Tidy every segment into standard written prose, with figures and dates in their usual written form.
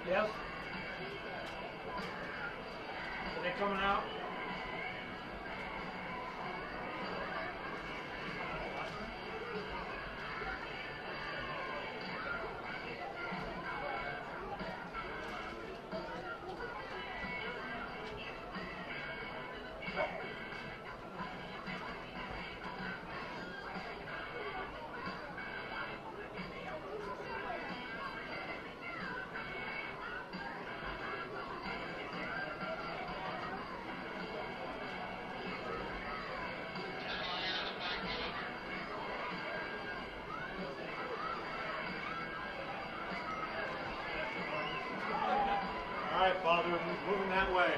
Yes. Are they coming out? All right, Father, moving that way.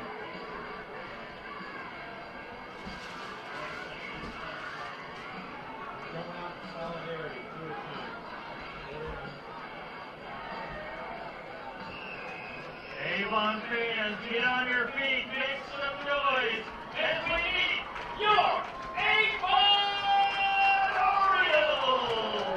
Coming out in solidarity, 2 at a time. Avon fans, get on your feet, make some noise as we meet your Avon Orioles!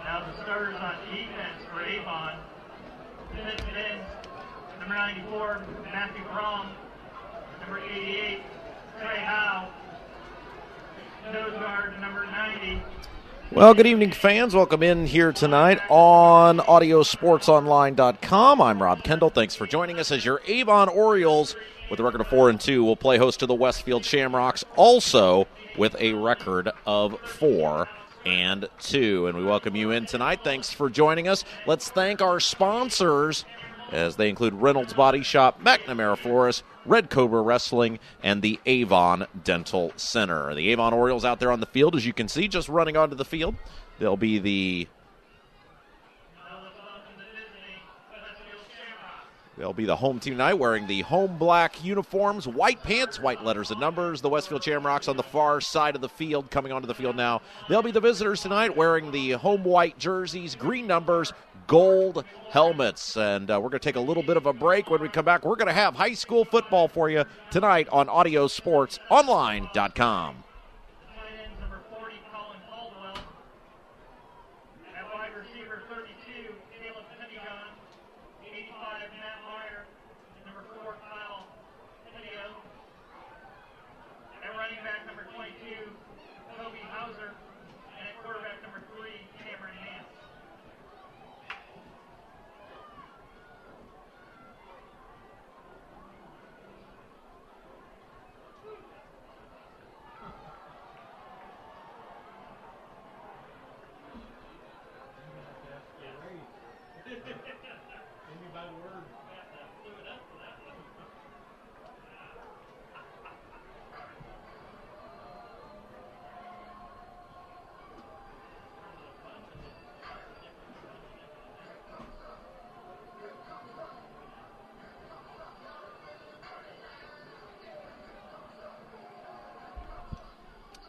Now the starters on defense for Avon. Defensive ends, number 94, Matthew Brom. Number 88, Trey Howe. Nose guard, number 90. Well, good evening, fans. Welcome in here tonight on AudioSportsOnline.com. I'm Rob Kendall. Thanks for joining us as your Avon Orioles, with a record of 4-2, will play host to the Westfield Shamrocks, also with a record of 4-2. And we welcome you in tonight. Thanks for joining us. Let's thank our sponsors, as they include Reynolds Body Shop, McNamara Flores, Red Cobra Wrestling, and the Avon Dental Center. The Avon Orioles out there on the field, as you can see, just running onto the field. They'll be the home team tonight, wearing the home black uniforms, white pants, white letters and numbers. The Westfield Shamrocks on the far side of the field, coming onto the field now. They'll be the visitors tonight, wearing the home white jerseys, green numbers, gold helmets. And we're going to take a little bit of a break. When we come back, we're going to have high school football for you tonight on AudioSportsOnline.com.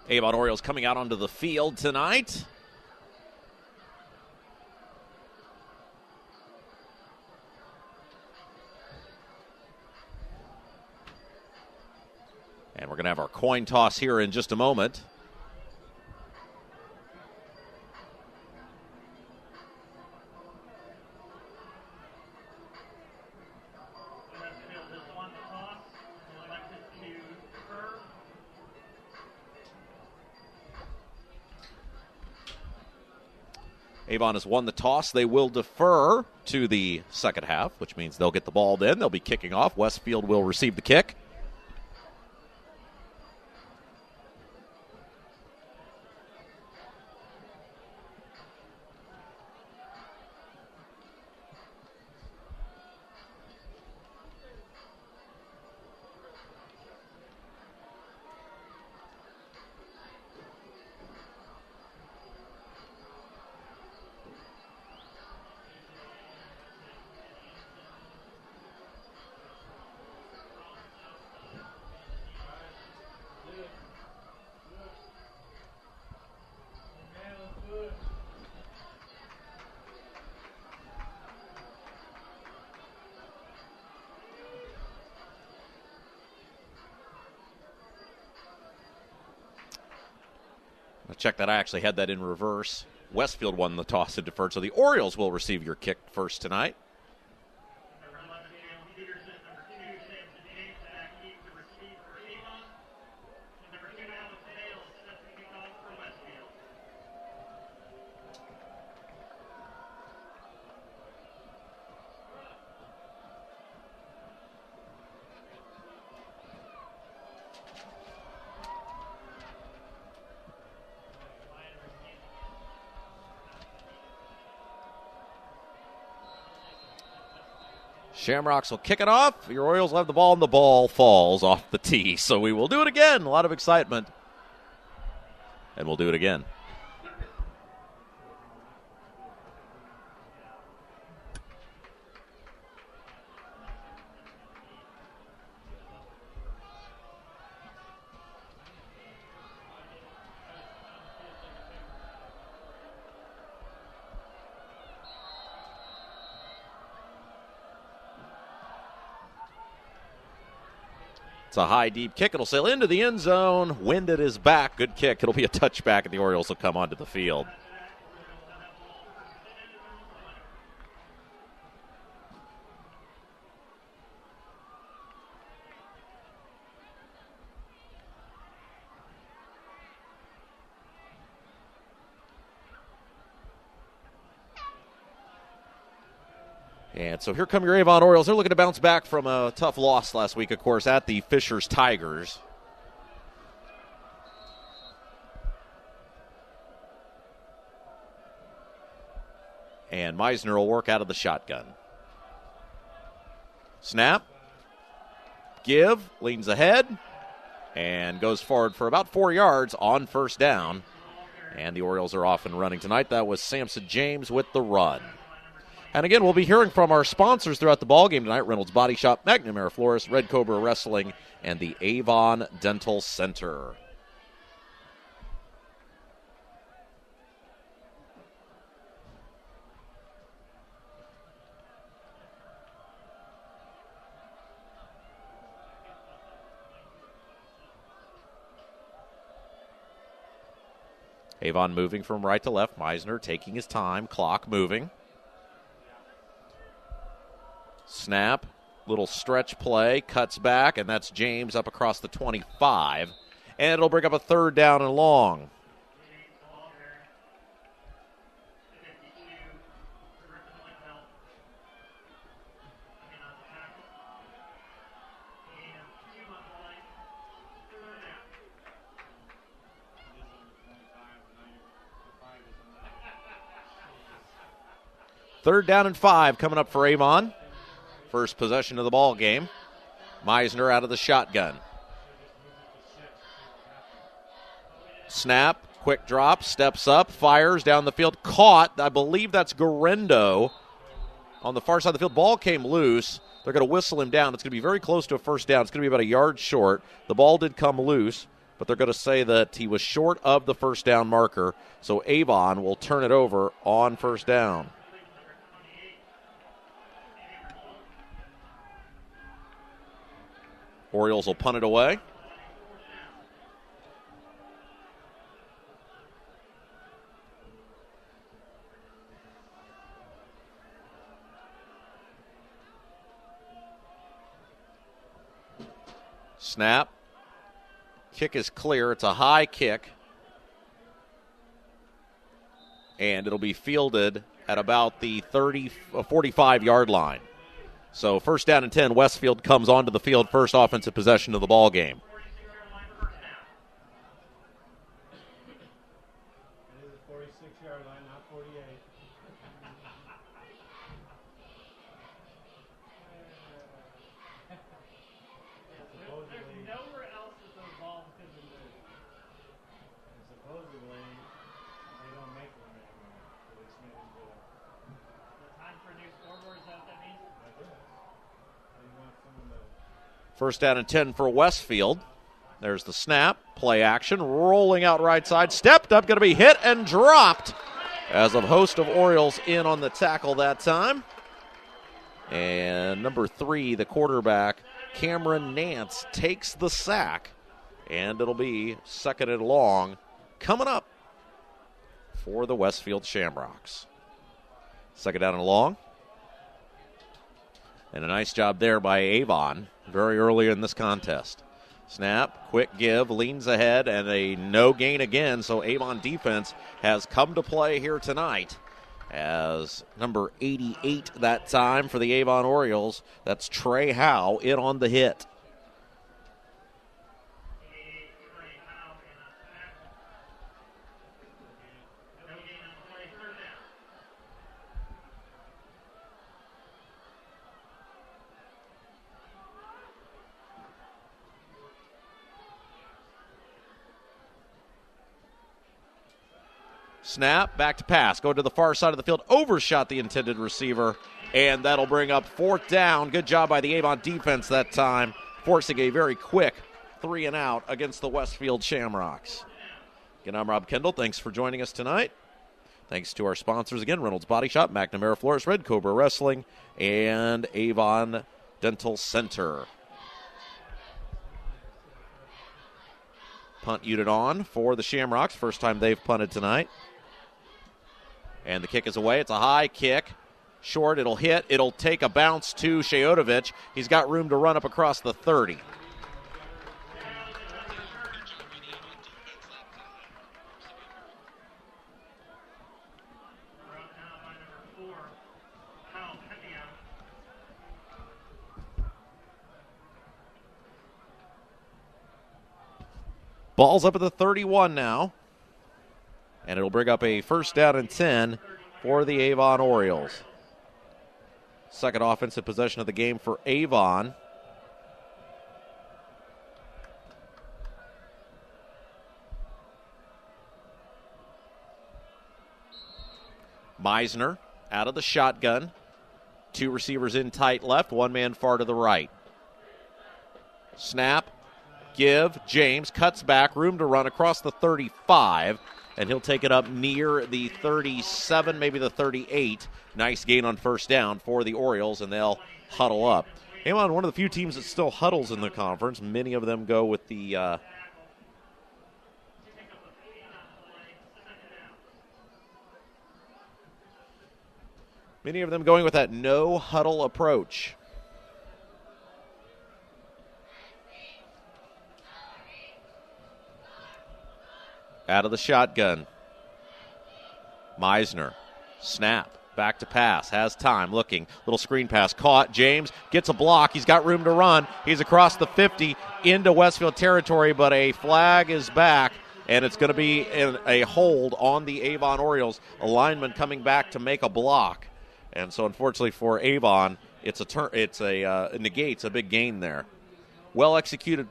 Avon Orioles coming out onto the field tonight. And we're going to have our coin toss here in just a moment. Westfield has won the toss and elected to defer. Avon has won the toss. They will defer to the second half, which means they'll get the ball then. They'll be kicking off. Westfield will receive the kick. Check that. I actually had that in reverse. Westfield won the toss and deferred, so the Orioles will receive your kick first tonight. Number 11, Jalen Peterson. Number 2, Samson James. Back deep to receive for Avon. And number 2, Alex Hales. Set to kick off for Westfield. Shamrocks will kick it off. Your Orioles will have the ball, and the ball falls off the tee. So we will do it again. A lot of excitement. And we'll do it again. It's a high, deep kick. It'll sail into the end zone. Wind at his back. Good kick. It'll be a touchback, and the Orioles will come onto the field. And so here come your Avon Orioles. They're looking to bounce back from a tough loss last week, of course, at the Fishers Tigers. And Meisner will work out of the shotgun. Snap. Give. Leans ahead. And goes forward for about 4 yards on first down. And the Orioles are off and running tonight. That was Samson James with the run. And again, we'll be hearing from our sponsors throughout the ballgame tonight: Reynolds Body Shop, McNamara Florist, Red Cobra Wrestling, and the Avon Dental Center. Avon moving from right to left. Meisner taking his time. Clock moving. Snap, little stretch play, cuts back, and that's James up across the 25. And it'll bring up a third down and long. Third down and 5 coming up for Avon. First possession of the ball game. Meisner out of the shotgun. Snap, quick drop, steps up, fires down the field. Caught, I believe that's Garendo on the far side of the field. Ball came loose. They're going to whistle him down. It's going to be very close to a first down. It's going to be about a yard short. The ball did come loose, but they're going to say that he was short of the first down marker. So Avon will turn it over on first down. Orioles will punt it away. Snap. Kick is clear. It's a high kick. And it'll be fielded at about the 45-yard line. So first down and 10, Westfield comes onto the field, first offensive possession of the ball game. It is a 46-yard line, not 48. There's nowhere else that those balls could be moved. Supposedly, they don't make them anymore. They just made them do it. The time for a new scoreboard, is that what that means? I guess. They want someone to... First down and 10 for Westfield. There's the snap, play action, rolling out right side, stepped up, going to be hit and dropped as a host of Orioles in on the tackle that time. And number 3, the quarterback, Cameron Nance, takes the sack, and it'll be second and long coming up for the Westfield Shamrocks. Second down and long. And a nice job there by Avon very early in this contest. Snap, quick give, leans ahead, and a no gain again. So Avon defense has come to play here tonight as number 88 that time for the Avon Orioles. That's Trey Howe in on the hit. Snap, back to pass. Go to the far side of the field. Overshot the intended receiver, and that'll bring up fourth down. Good job by the Avon defense that time, forcing a very quick 3 and out against the Westfield Shamrocks. Again, I'm Rob Kendall. Thanks for joining us tonight. Thanks to our sponsors again, Reynolds Body Shop, McNamara Flores, Red Cobra Wrestling, and Avon Dental Center. Punt unit on for the Shamrocks. First time they've punted tonight. And the kick is away. It's a high kick. Short, it'll hit. It'll take a bounce to Shayotovich. He's got room to run up across the 30. Ball's up at the 31 now. And it'll bring up a first down and 10 for the Avon Orioles. Second offensive possession of the game for Avon. Meisner out of the shotgun. 2 receivers in tight left, 1 man far to the right. Snap, give, James cuts back, room to run across the 35, and he'll take it up near the 37, maybe the 38. Nice gain on first down for the Orioles, and they'll huddle up. Avon, one of the few teams that still huddles in the conference. Many of them go with the many of them going with that no huddle approach. Out of the shotgun. Meisner. Snap. Back to pass. Has time. Looking. Little screen pass. Caught. James gets a block. He's got room to run. He's across the 50 into Westfield territory, but a flag is back, and it's going to be a hold on the Avon Orioles. A lineman coming back to make a block. And so, unfortunately for Avon, it negates a big gain there. Well executed,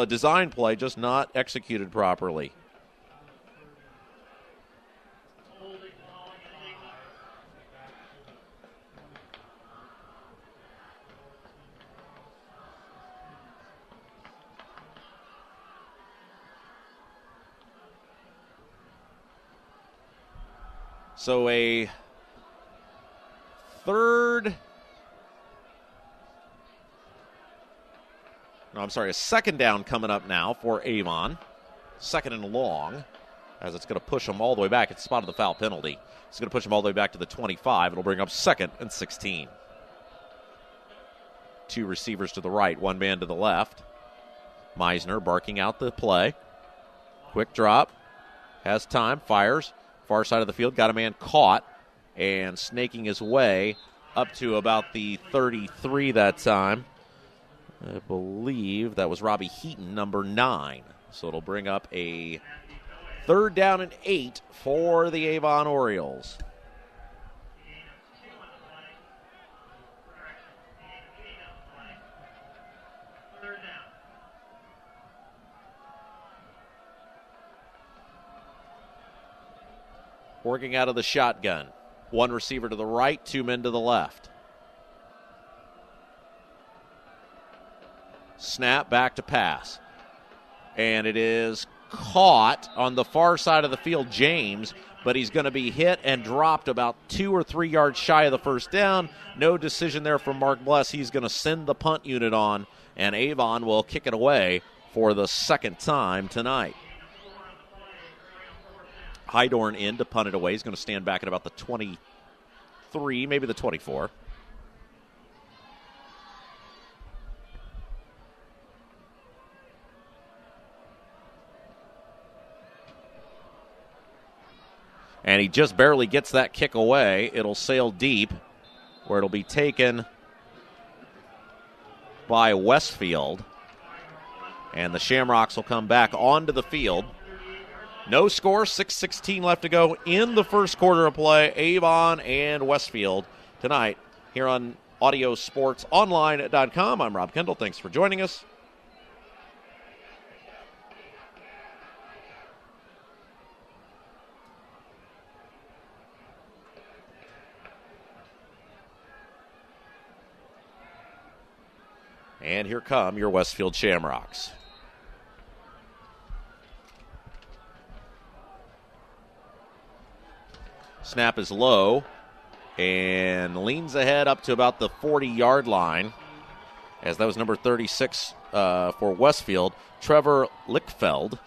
designed play, just not executed properly. So a second down coming up now for Avon. Second and long, as it's going to push them all the way back. It's spotted the foul penalty. It's going to push them all the way back to the 25. It'll bring up second and 16. 2 receivers to the right, 1 man to the left. Meisner barking out the play. Quick drop. Has time. Fires. Far side of the field. Got a man caught and snaking his way up to about the 33 that time. I believe that was Robbie Heaton, number 9. So it'll bring up a 3rd down and 8 for the Avon Orioles. Working out of the shotgun. 1 receiver to the right, 2 men to the left. Snap, back to pass. And it is caught on the far side of the field, James, but he's going to be hit and dropped about 2 or 3 yards shy of the first down. No decision there from Mark Bless. He's going to send the punt unit on, and Avon will kick it away for the 2nd time tonight. Hydorn in to punt it away. He's going to stand back at about the 23, maybe the 24. And he just barely gets that kick away. It'll sail deep, where it'll be taken by Westfield. And the Shamrocks will come back onto the field. No score, 6:16 left to go in the first quarter of play. Avon and Westfield tonight here on AudioSportsOnline.com. I'm Rob Kendall. Thanks for joining us. And here come your Westfield Shamrocks. Snap is low and leans ahead up to about the 40-yard line, as that was number 36 for Westfield, Trevor Lickfeld.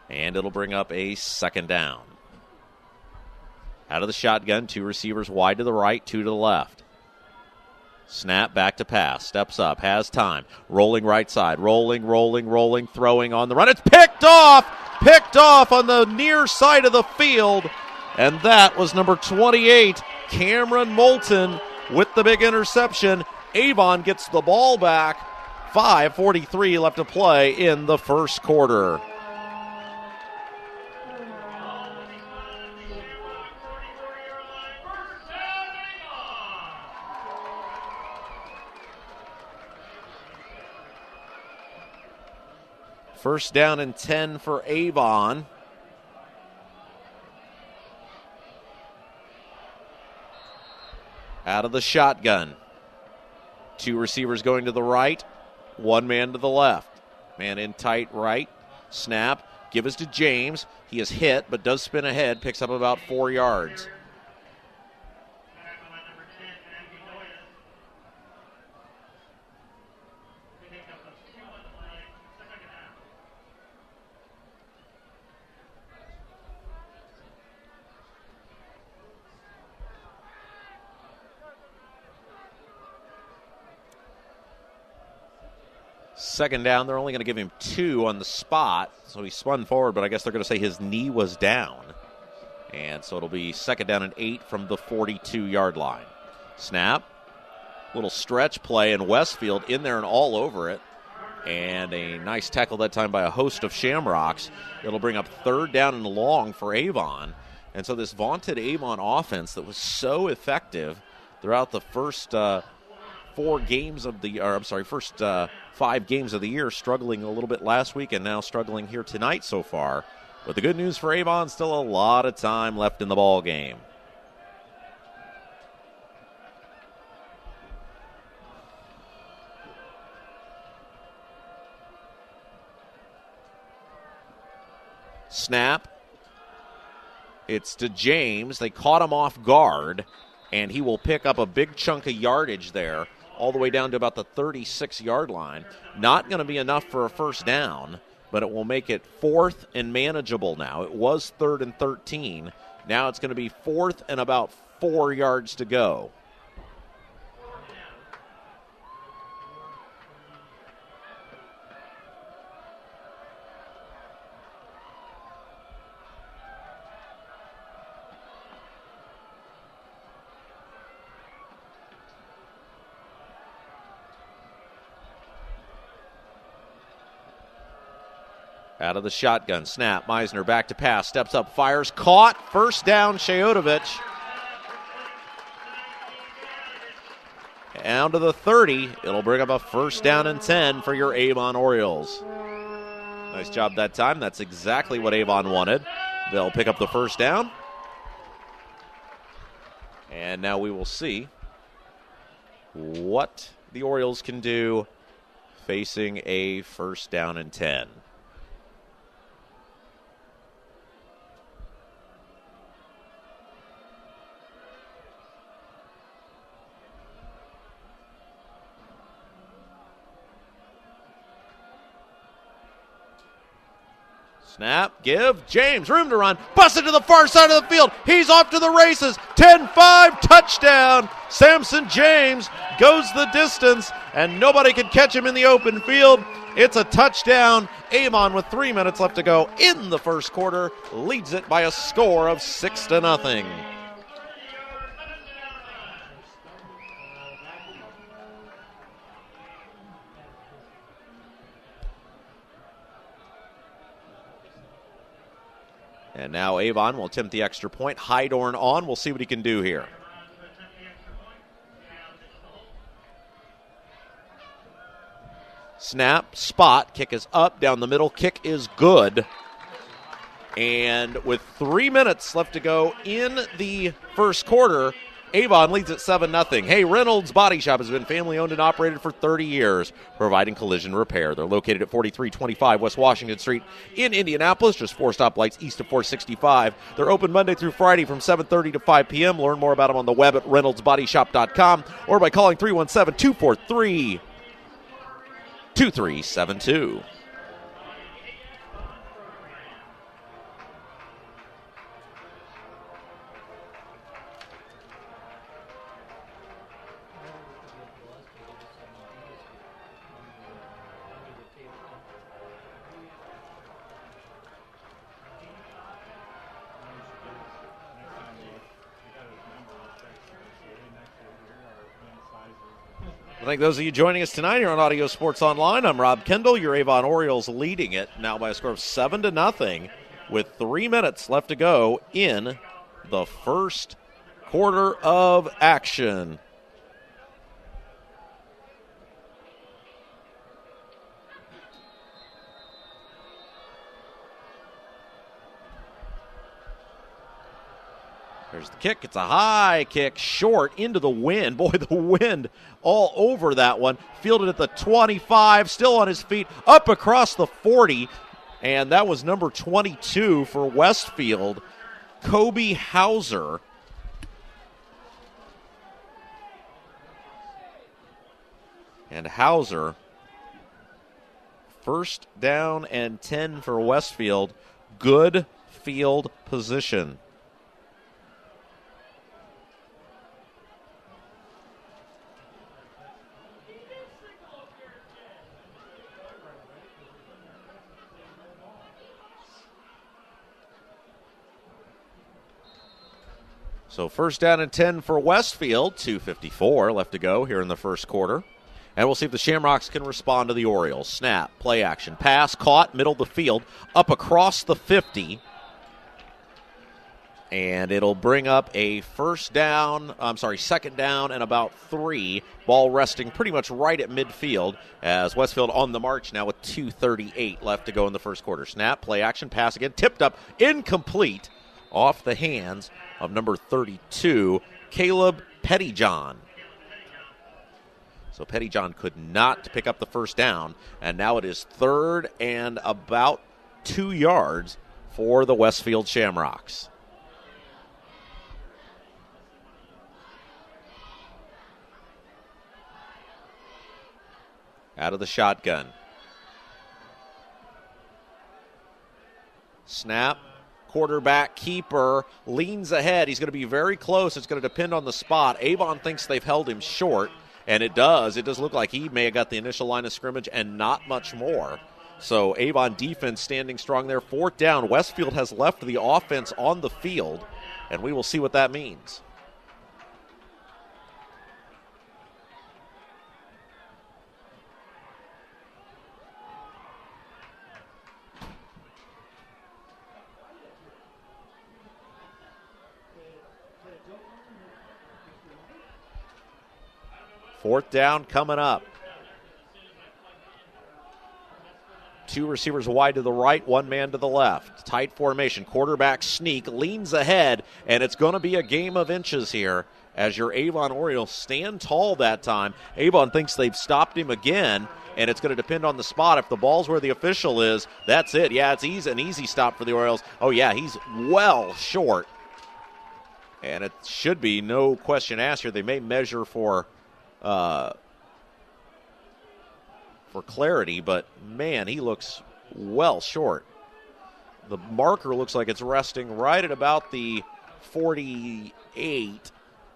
And it'll bring up a 2nd down. Out of the shotgun, 2 receivers wide to the right, 2 to the left. Snap, back to pass, steps up, has time, rolling right side, rolling, throwing on the run. It's picked off on the near side of the field, and that was number 28, Cameron Moulton, with the big interception. Avon gets the ball back, 5:43 left to play in the first quarter. First down and 10 for Avon. Out of the shotgun. 2 receivers going to the right, 1 man to the left. Man in tight right. Snap. Give us to James. He is hit, but does spin ahead. Picks up about 4 yards. Second down, they're only going to give him 2 on the spot, so he spun forward, but I guess they're going to say his knee was down. And so it'll be 2nd down and 8 from the 42-yard line. Snap, little stretch play, and Westfield in there and all over it. And a nice tackle that time by a host of Shamrocks. It'll bring up 3rd down and long for Avon. And so this vaunted Avon offense that was so effective throughout the first 5 games of the year, struggling a little bit last week and now struggling here tonight so far. But the good news for Avon, still a lot of time left in the ball game. Snap. It's to James. They caught him off guard, and he will pick up a big chunk of yardage there, all the way down to about the 36-yard line. Not going to be enough for a first down, but it will make it 4th and manageable now. It was 3rd and 13. Now it's going to be 4th and about 4 yards to go. Out of the shotgun, snap, Meisner back to pass, steps up, fires, caught, first down, Shayotovich. Down to the 30, it'll bring up a first down and 10 for your Avon Orioles. Nice job that time, that's exactly what Avon wanted. They'll pick up the first down. And now we will see what the Orioles can do facing a first down and 10. Snap, give, James, room to run, busted to the far side of the field. He's off to the races. 10-5, touchdown. Samson James goes the distance, and nobody can catch him in the open field. It's a touchdown. Avon, with 3 minutes left to go in the first quarter, leads it by a score of 6-0. And now Avon will attempt the extra point. Hydorn on. We'll see what he can do here. Snap, spot, kick is up, down the middle, kick is good. And with 3 minutes left to go in the first quarter, Avon leads at 7-0. Hey, Reynolds Body Shop has been family owned and operated for 30 years, providing collision repair. They're located at 4325 West Washington Street in Indianapolis, just 4 stoplights east of 465. They're open Monday through Friday from 7:30 to 5 p.m. Learn more about them on the web at reynoldsbodyshop.com or by calling 317-243-2372. I thank those of you joining us tonight here on Audio Sports Online. I'm Rob Kendall. Your Avon Orioles leading it now by a score of 7-0 with 3 minutes left to go in the first quarter of action. There's the kick. It's a high kick, short into the wind. Boy, the wind all over that one. Fielded at the 25, still on his feet, up across the 40. And that was number 22 for Westfield, Kobe Hauser. And Hauser, first down and 10 for Westfield. Good field position. So first down and 10 for Westfield, 2:54 left to go here in the first quarter. And we'll see if the Shamrocks can respond to the Orioles. Snap, play action, pass, caught, middle of the field, up across the 50. And it'll bring up a second down and about 3. Ball resting pretty much right at midfield as Westfield on the march now with 2:38 left to go in the first quarter. Snap, play action, pass again, tipped up, incomplete, off the hands of number 32, Caleb Pettyjohn. So Pettyjohn could not pick up the first down, and now it is third and about 2 yards for the Westfield Shamrocks. Out of the shotgun. Snap. Quarterback keeper leans ahead. He's going to be very close. It's going to depend on the spot. Avon thinks they've held him short, and it does. It does look like he may have got the initial line of scrimmage and not much more. So Avon defense standing strong there. Fourth down. Westfield has left the offense on the field, and we will see what that means. Fourth down coming up. 2 receivers wide to the right, 1 man to the left. Tight formation, quarterback sneak, leans ahead, and it's going to be a game of inches here as your Avon Orioles stand tall that time. Avon thinks they've stopped him again, and it's going to depend on the spot. If the ball's where the official is, that's it. Yeah, it's an easy stop for the Orioles. Oh, yeah, he's well short. And it should be no question asked here. They may measure for clarity, but, man, he looks well short. The marker looks like it's resting right at about the 48,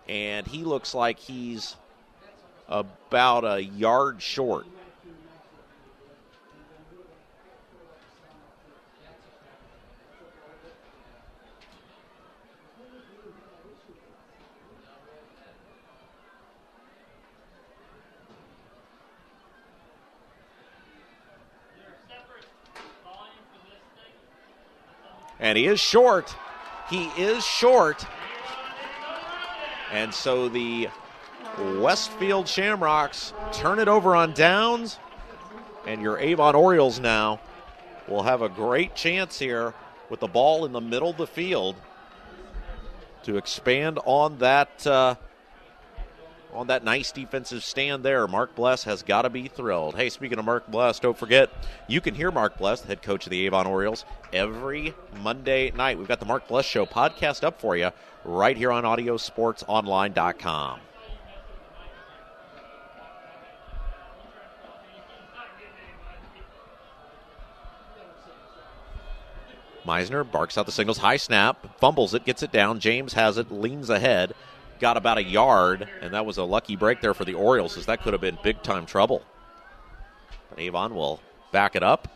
and he looks like he's about a yard short. And he is short. He is short. And so the Westfield Shamrocks turn it over on downs. And your Avon Orioles now will have a great chance here with the ball in the middle of the field to expand on that nice defensive stand there. Mark Bless has got to be thrilled. Hey, speaking of Mark Bless, don't forget, you can hear Mark Bless, the head coach of the Avon Orioles, every Monday night. We've got the Mark Bless Show podcast up for you right here on audiosportsonline.com. Meisner barks out the signals. High snap, fumbles it, gets it down. James has it, leans ahead. Got about a yard, and that was a lucky break there for the Orioles, as that could have been big-time trouble. But Avon will back it up.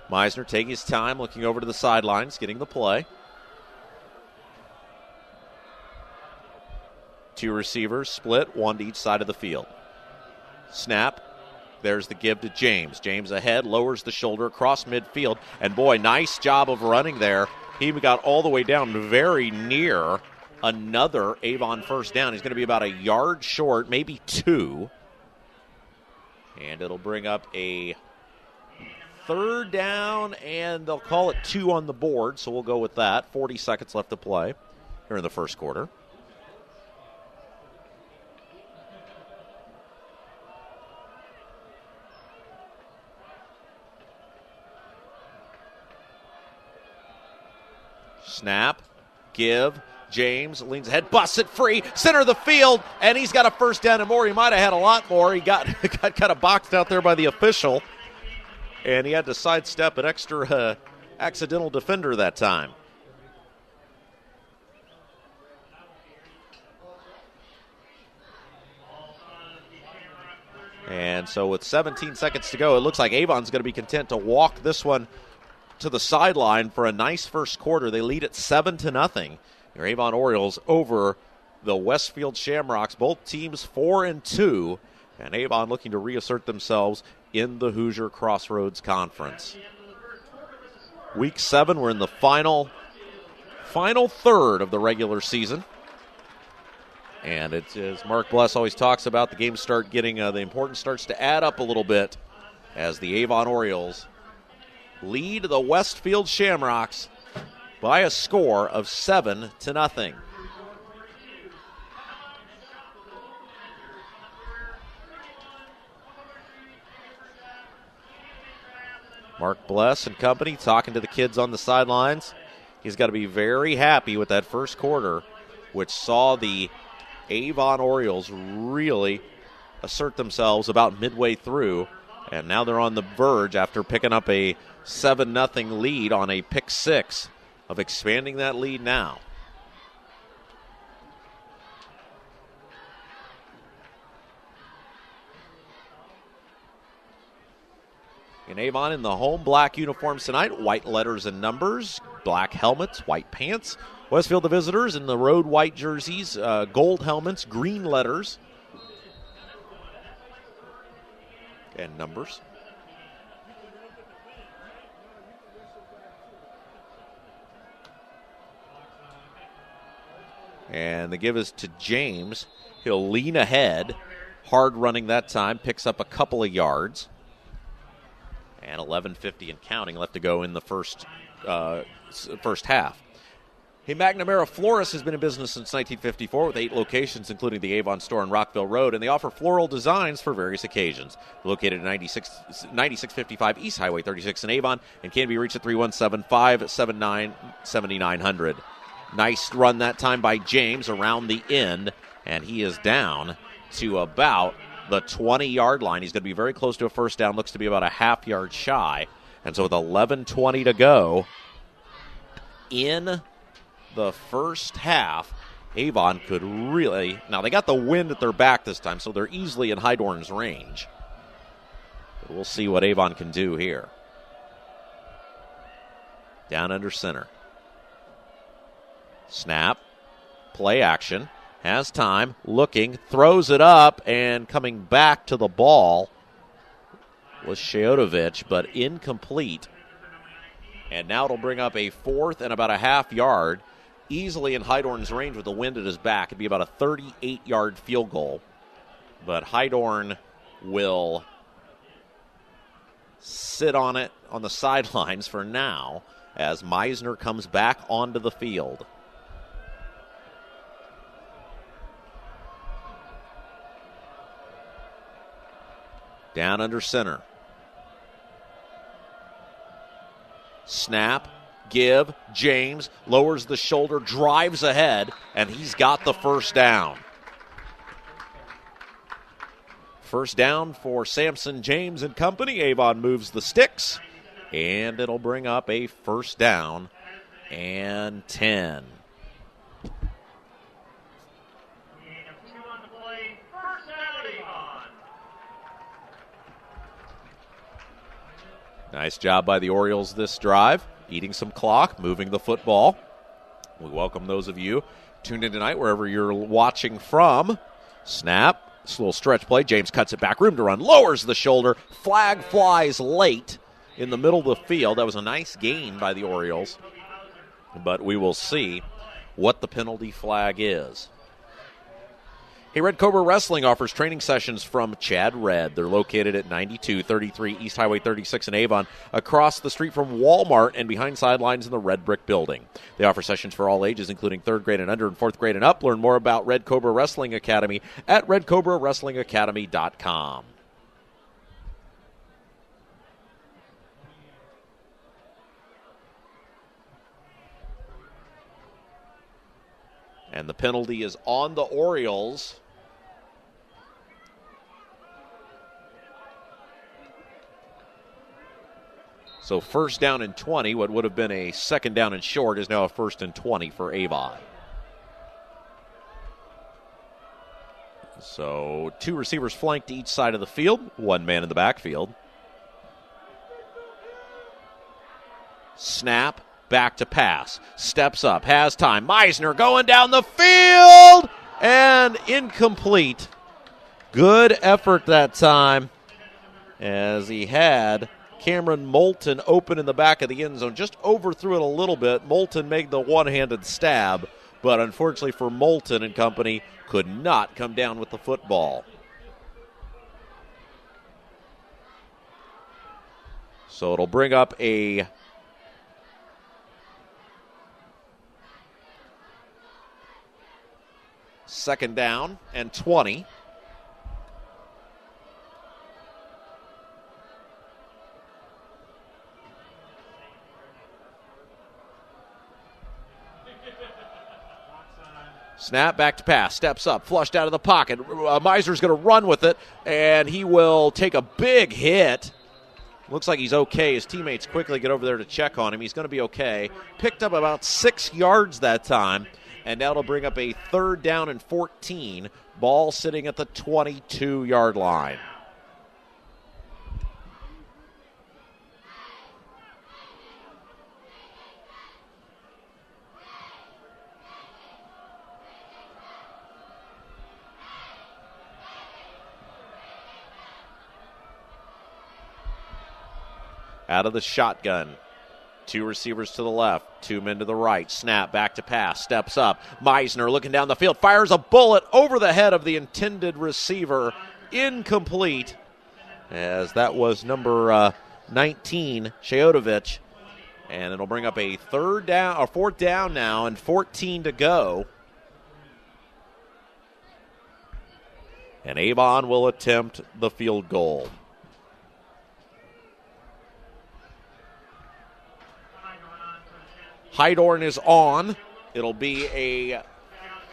Meisner taking his time, looking over to the sidelines, getting the play. 2 receivers split, 1 to each side of the field. Snap. There's the give to James. James ahead, lowers the shoulder across midfield. And boy, nice job of running there. He got all the way down very near another Avon first down. He's going to be about a yard short, maybe 2. And it'll bring up a 3rd down, and they'll call it 2 on the board, so we'll go with that. 40 seconds left to play here in the first quarter. Snap, give, James leans ahead, busts it free, center of the field, and he's got a first down and more. He might have had a lot more. He got kind of boxed out there by the official, and he had to sidestep an extra accidental defender that time. And so with 17 seconds to go, it looks like Avon's going to be content to walk this one to the sideline for a nice first quarter. They lead at 7-0. Your Avon Orioles over the Westfield Shamrocks. Both teams 4-2, and Avon looking to reassert themselves in the Hoosier Crossroads Conference. Week 7, we're in the final third of the regular season. And it's, as Mark Bless always talks about, the games start getting, the importance starts to add up a little bit as the Avon Orioles lead the Westfield Shamrocks by a score of 7-0. Mark Bless and company talking to the kids on the sidelines. He's got to be very happy with that first quarter, which saw the Avon Orioles really assert themselves about midway through. And now they're on the verge, after picking up a 7-0 lead on a pick 6, of expanding that lead now. In Avon in the home black uniforms tonight, white letters and numbers. black helmets, white pants. Westfield, the visitors, in the road white jerseys, gold helmets, green letters, and numbers. And the give is to James. He'll lean ahead. Hard running that time. Picks up a couple of yards. And 11:50 and counting left to go in the first half. Hey, McNamara Florist has been in business since 1954 with 8 locations, including the Avon store on Rockville Road, and they offer floral designs for various occasions. Located at 9655 East Highway 36 in Avon, and can be reached at 317-579-7900. Nice run that time by James around the end, and he is down to about the 20-yard line. He's going to be very close to a first down, looks to be about a half yard shy. And so with 11:20 to go in the first half, Avon could really, now they got the wind at their back this time, so they're easily in Heidorn's range. But we'll see what Avon can do here. Down under center. Snap, play action, has time, looking, throws it up, and coming back to the ball was Sheotovich, but incomplete. And now it'll bring up a 4th and about a half yard, easily in Heidorn's range with the wind at his back. It'd be about a 38-yard field goal. But Heidorn will sit on it on the sidelines for now as Meisner comes back onto the field. Down under center. Snap, give, James lowers the shoulder, drives ahead, and he's got the first down. First down for Samson, James, and company. Avon moves the sticks, and it'll bring up a first down and 10. Nice job by the Orioles this drive, eating some clock, moving the football. We welcome those of you tuned in tonight wherever you're watching from. Snap, this little stretch play. James cuts it back, room to run, lowers the shoulder. Flag flies late in the middle of the field. That was a nice gain by the Orioles, but we will see what the penalty flag is. Hey, Red Cobra Wrestling offers training sessions from Chad Red. They're located at 9233 East Highway 36 in Avon, across the street from Walmart and behind sidelines in the Red Brick Building. They offer sessions for all ages, including 3rd grade and under and 4th grade and up. Learn more about Red Cobra Wrestling Academy at redcobrawrestlingacademy.com. And the penalty is on the Orioles. So first down and 20, what would have been a second down and short, is now a 1st and 20 for Avon. So 2 receivers flanked to each side of the field, 1 man in the backfield. Snap, back to pass, steps up, has time. Meisner going down the field, and incomplete. Good effort that time, as he had Cameron Moulton open in the back of the end zone. Just overthrew it a little bit. Moulton made the one-handed stab, but unfortunately for Moulton and company, could not come down with the football. So it'll bring up a second down and 20. Snap, back to pass, steps up, flushed out of the pocket. Meisner's going to run with it, and he will take a big hit. Looks like he's okay. His teammates quickly get over there to check on him. He's going to be okay. Picked up about 6 yards that time, and now it'll bring up a 3rd down and 14. Ball sitting at the 22-yard line. out of the shotgun. 2 receivers to the left, 2 men to the right. Snap, back to pass, steps up. Meisner looking down the field, fires a bullet over the head of the intended receiver. Incomplete, as that was number 19, Sheotovich. And it'll bring up a 4th down now, and 14 to go. And Avon will attempt the field goal. Hydorn is on. It'll be a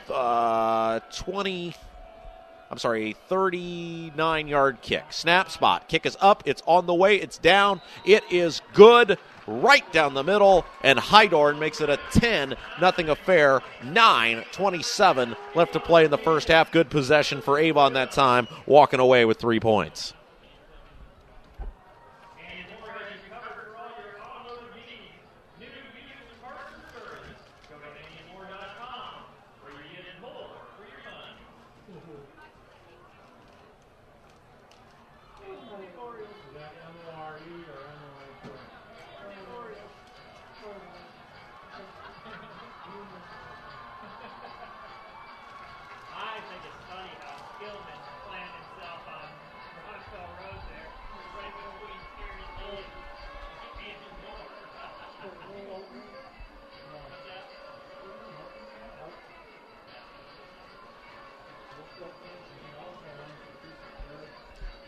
39-yard kick. Snap spot. Kick is up. It's on the way. It's down. It is good. Right down the middle. And Hydorn makes it a 10-0 affair. 9:27 left to play in the first half. Good possession for Avon that time. Walking away with 3 points.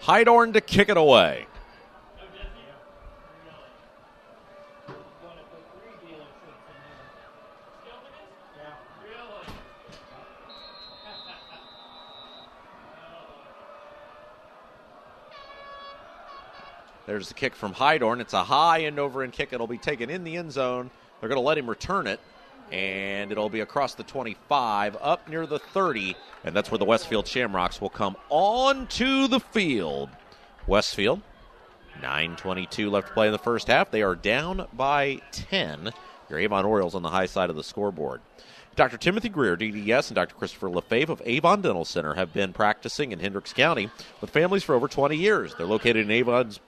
Hydorn to kick it away. There's the kick from Hydorn. It's a high end-over-end kick. It'll be taken in the end zone. They're going to let him return it, and it'll be across the 25, up near the 30, and that's where the Westfield Shamrocks will come onto the field. Westfield, 9:22 left to play in the first half. They are down by 10. Your Avon Orioles on the high side of the scoreboard. Dr. Timothy Greer, DDS, and Dr. Christopher Lefebvre of Avon Dental Center have been practicing in Hendricks County with families for over 20 years. They're located in Avon's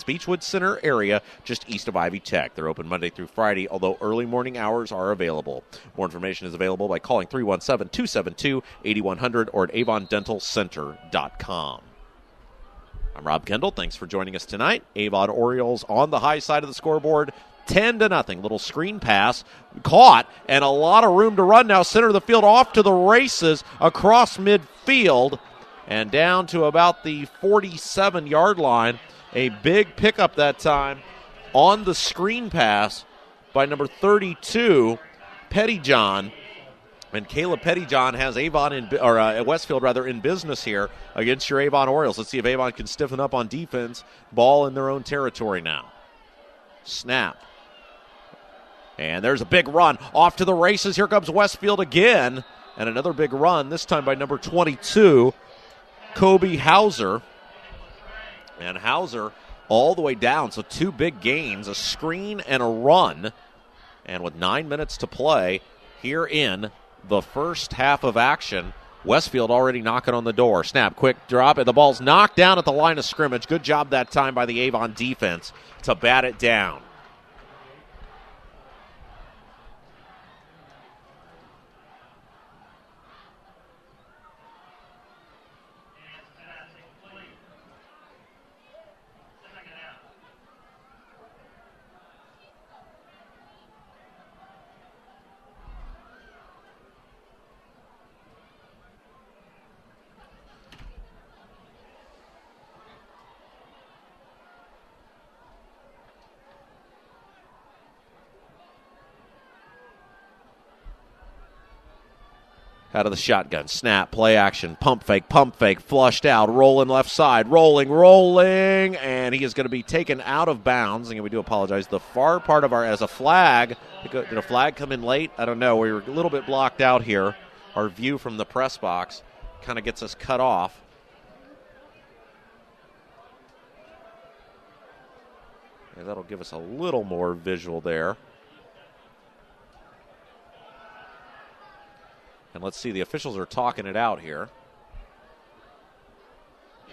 Beechwood Center area, just east of Ivy Tech. They're open Monday through Friday, although early morning hours are available. More information is available by calling 317-272-8100 or at avondentalcenter.com. I'm Rob Kendall. Thanks for joining us tonight. Avon Orioles on the high side of the scoreboard, 10-0. Little screen pass caught, and a lot of room to run now. Center of the field off to the races across midfield and down to about the 47-yard line. A big pickup that time on the screen pass by number 32, Pettyjohn. And Caleb Pettyjohn has Westfield in business here against your Avon Orioles. Let's see if Avon can stiffen up on defense. Ball in their own territory now. Snap. And there's a big run. Off to the races. Here comes Westfield again. And another big run, this time by number 22, Kobe Hauser. And Hauser all the way down. So 2 big gains, a screen and a run. And with 9 minutes to play here in the first half of action, Westfield already knocking on the door. Snap, quick drop, and the ball's knocked down at the line of scrimmage. Good job that time by the Avon defense to bat it down. Out of the shotgun, snap, play action, pump fake, flushed out, rolling left side, rolling, and he is going to be taken out of bounds. And we do apologize. The far part of as a flag, did a flag come in late? I don't know. We were a little bit blocked out here. Our view from the press box kind of gets us cut off. And that'll give us a little more visual there. And let's see, the officials are talking it out here.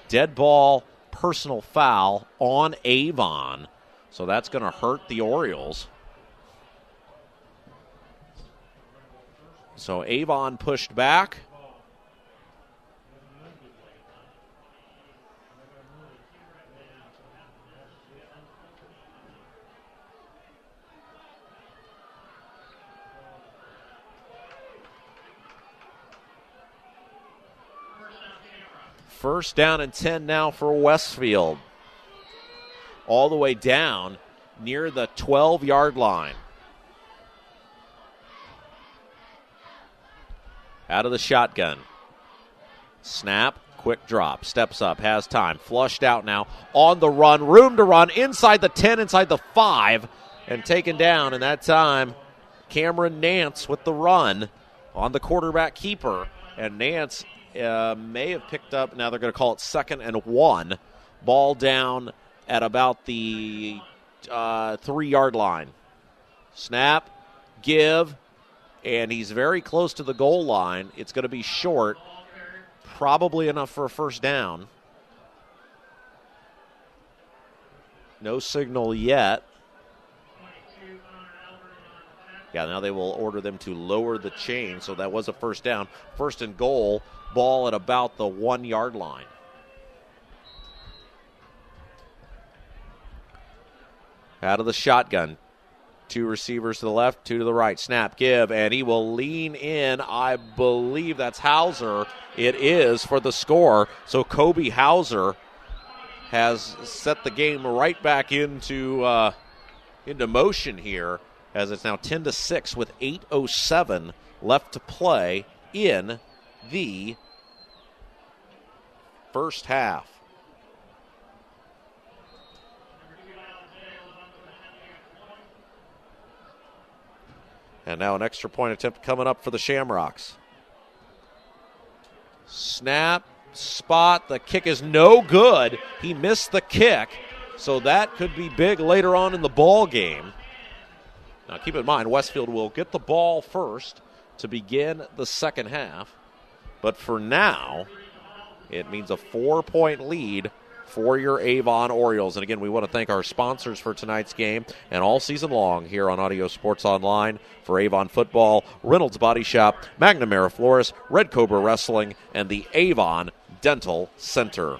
Dead ball, personal foul on Avon. So that's going to hurt the Orioles. So Avon pushed back. First down and 10 now for Westfield. All the way down near the 12-yard line. Out of the shotgun. Snap, quick drop, steps up, has time. Flushed out now, on the run, room to run, inside the 10, inside the 5, and taken down. And that time, Cameron Nance with the run on the quarterback keeper. And Nance may have picked up, now they're going to call it 2nd and 1. Ball down at about the 3-yard line. Snap, give, and he's very close to the goal line. It's going to be short, probably enough for a first down. No signal yet. Yeah, now they will order them to lower the chain, so that was a first down. First and goal, ball at about the 1-yard line. Out of the shotgun. 2 receivers to the left, 2 to the right. Snap, give, and he will lean in. I believe that's Hauser. It is for the score. So Kobe Hauser has set the game right back into motion here, as it's now 10-6 with 8:07 left to play in the first half. And now an extra point attempt coming up for the Shamrocks. Snap, spot, the kick is no good. He missed the kick, so that could be big later on in the ball game. Now keep in mind, Westfield will get the ball first to begin the second half. But for now, it means a 4-point lead for your Avon Orioles. And again, we want to thank our sponsors for tonight's game and all season long here on Audio Sports Online for Avon Football, Reynolds Body Shop, McNamara Flores, Red Cobra Wrestling, and the Avon Dental Center.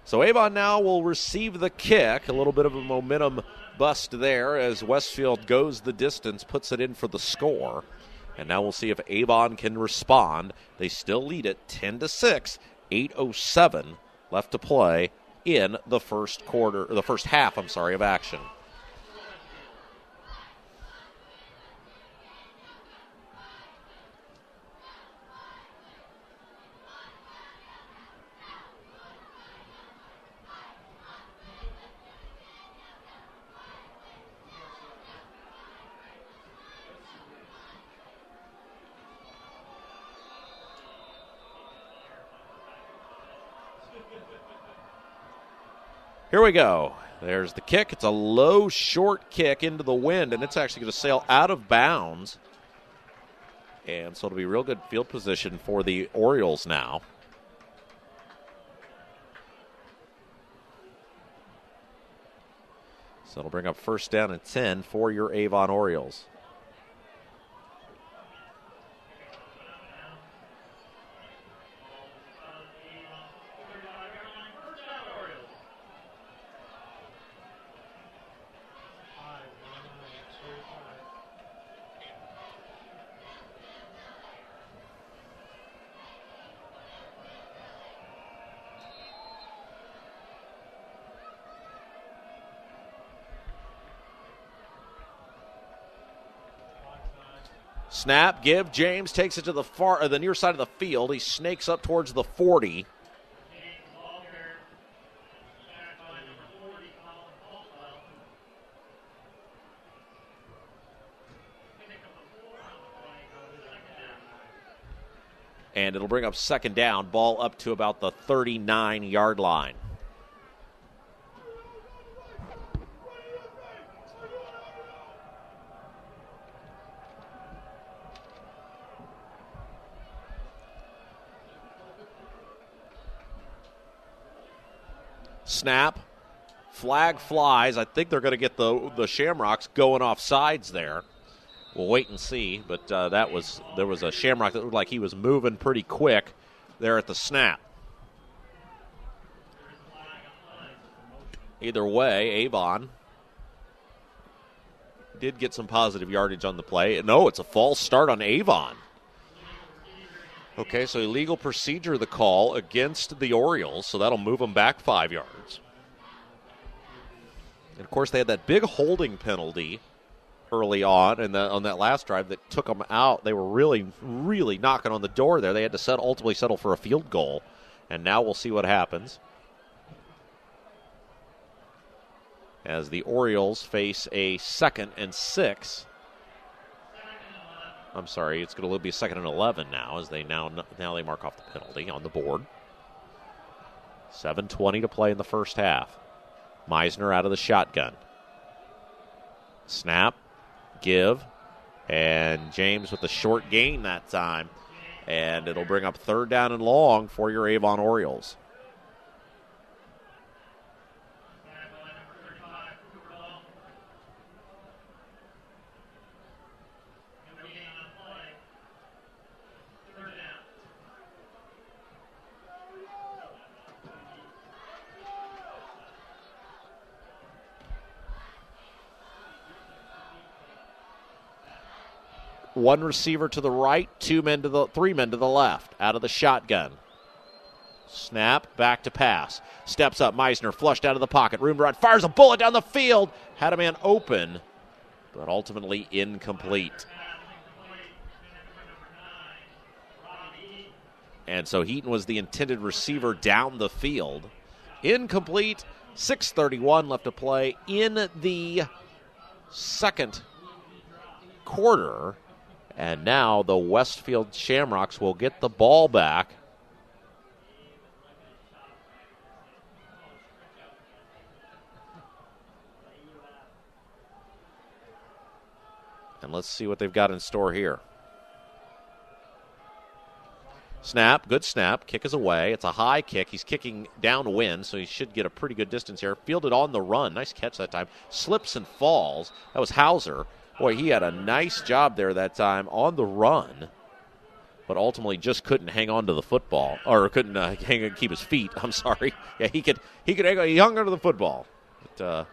So Avon now will receive the kick. A little bit of a momentum bust there as Westfield goes the distance, puts it in for the score. And now we'll see if Avon can respond. They still lead it 10-6, 8:07 left to play in the first half of action. Here we go. There's the kick. It's a low, short kick into the wind, and it's actually going to sail out of bounds. And so it'll be real good field position for the Orioles now. So it'll bring up first down and 10 for your Avon Orioles. Snap, give. James takes it to the near side of the field. He snakes up towards the 40. And it'll bring up second down, ball up to about the 39-yard line. Snap. Flag flies. I think they're going to get the Shamrocks going off sides there. We'll wait and see, but there was a Shamrock that looked like he was moving pretty quick there at the snap. Either way, Avon did get some positive yardage on the play. No, it's a false start on Avon. Okay, so illegal procedure, the call against the Orioles, so that'll move them back 5 yards. And, of course, they had that big holding penalty early on on that last drive that took them out. They were really, really knocking on the door there. They had to ultimately settle for a field goal, and now we'll see what happens as the Orioles face a 2nd and 6. I'm sorry, it's going to be 2nd and 11 now as they now they mark off the penalty on the board. 7:20 to play in the first half. Meisner out of the shotgun. Snap, give, and James with the short gain that time. And it'll bring up 3rd down and long for your Avon Orioles. One receiver to the right, 3 men to the left, out of the shotgun. Snap, back to pass. Steps up, Meisner flushed out of the pocket. Room to run, fires a bullet down the field. Had a man open, but ultimately incomplete. And so Heaton was the intended receiver down the field. Incomplete, 6:31 left to play in the second quarter. And now the Westfield Shamrocks will get the ball back. And let's see what they've got in store here. Snap, good snap. Kick is away. It's a high kick. He's kicking downwind, so he should get a pretty good distance here. Fielded on the run. Nice catch that time. Slips and falls. That was Hauser. Boy, he had a nice job there that time on the run, but ultimately just couldn't hang on to the football, or couldn't keep his feet. I'm sorry. Yeah, he could hang on. He hung onto the football. But,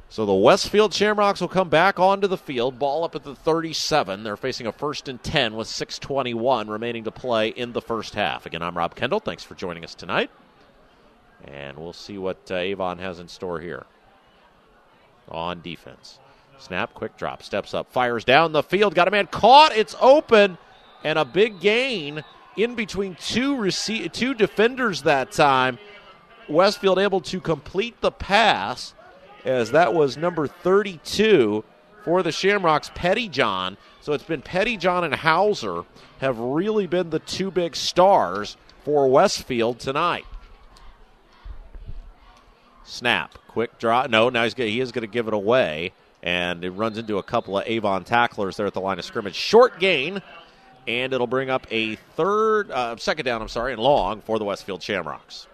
so the Westfield Shamrocks will come back onto the field. Ball up at the 37. They're facing a 1st and 10 with 6:21 remaining to play in the first half. Again, I'm Rob Kendall. Thanks for joining us tonight. And we'll see what Avon has in store here on defense. Snap, quick drop, steps up, fires down the field. Got a man caught. It's open. And a big gain in between two defenders that time. Westfield able to complete the pass, as that was number 32 for the Shamrocks, Pettyjohn. So it's been Pettyjohn and Hauser have really been the two big stars for Westfield tonight. Snap, quick draw. No, now he is going to give it away, and it runs into a couple of Avon tacklers there at the line of scrimmage. Short gain, and it'll bring up a 2nd down, and long for the Westfield Shamrocks.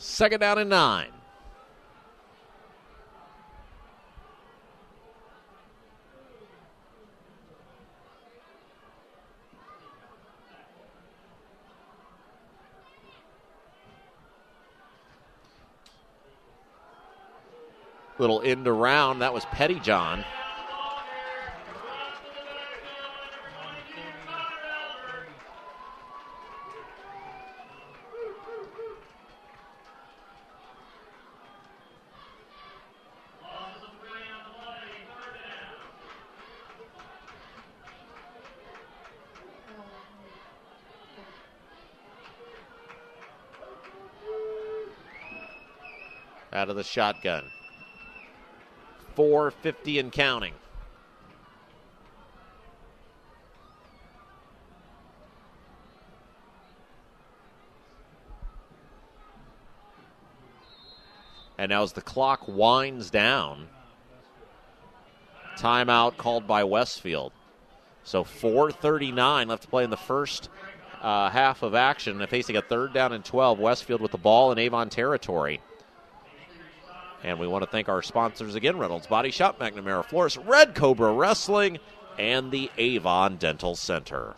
Second down and 9. Little end around. That was Pettyjohn. Out of the shotgun. 4:50 and counting. And now as the clock winds down, timeout called by Westfield. So 4:39 left to play in the first half of action. They're facing a 3rd down and 12. Westfield with the ball in Avon territory. And we want to thank our sponsors again, Reynolds Body Shop, McNamara Florist, Red Cobra Wrestling, and the Avon Dental Center.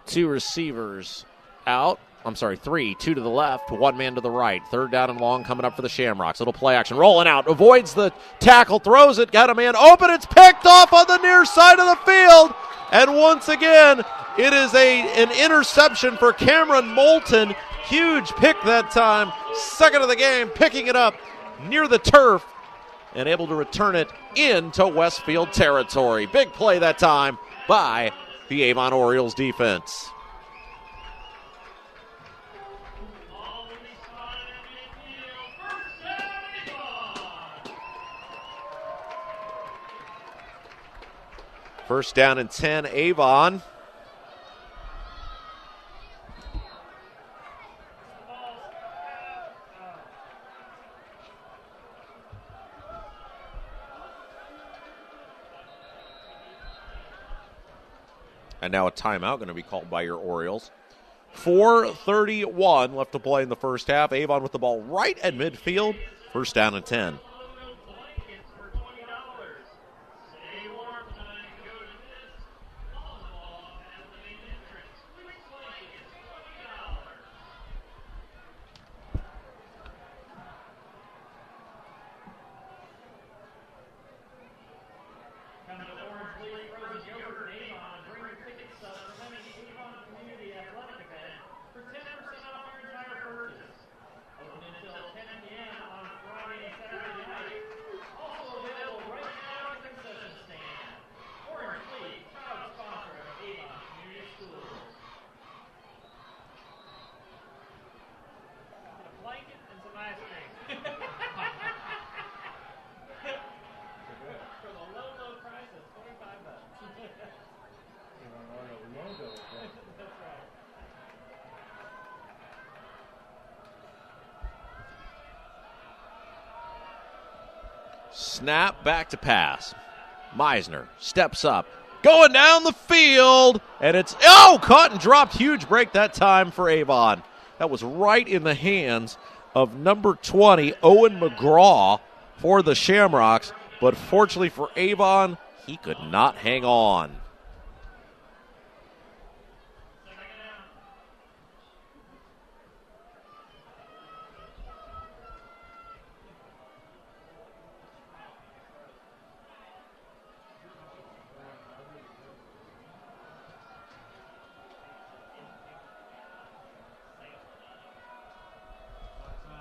Two receivers out. I'm sorry, 3. 2 to the left, 1 man to the right. 3rd down and long coming up for the Shamrocks. Little play action. Rolling out. Avoids the tackle. Throws it. Got a man open. It's picked off on the near side of the field. And once again, it is an interception for Cameron Moulton. Huge pick that time. 2nd of the game. Picking it up near the turf. And able to return it into Westfield territory. Big play that time by the Avon Orioles defense. First down and 10, Avon. And now a timeout going to be called by your Orioles. 4:31 left to play in the first half. Avon with the ball right at midfield. First down and 10. Snap back to pass. Meisner steps up. Going down the field. And it's, caught and dropped. Huge break that time for Avon. That was right in the hands of number 20, Owen McGraw, for the Shamrocks. But fortunately for Avon, he could not hang on.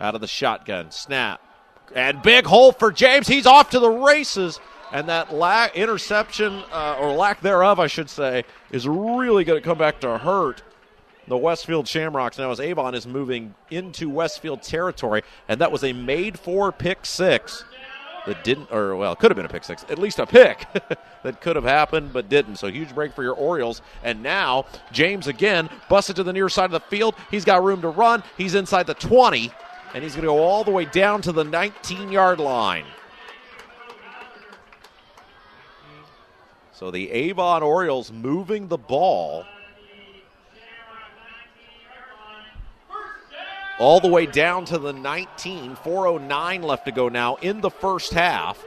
Out of the shotgun. Snap. And big hole for James. He's off to the races. And that interception, or lack thereof, I should say, is really going to come back to hurt the Westfield Shamrocks. Now as Avon is moving into Westfield territory, and that was a made-for pick six that didn't, or well, it could have been a pick six, at least a pick that could have happened but didn't. So huge break for your Orioles. And now James again busted to the near side of the field. He's got room to run. He's inside the 20, and he's going to go all the way down to the 19-yard line. So the Avon Orioles moving the ball all the way down to the 19. 4:09 left to go now in the first half.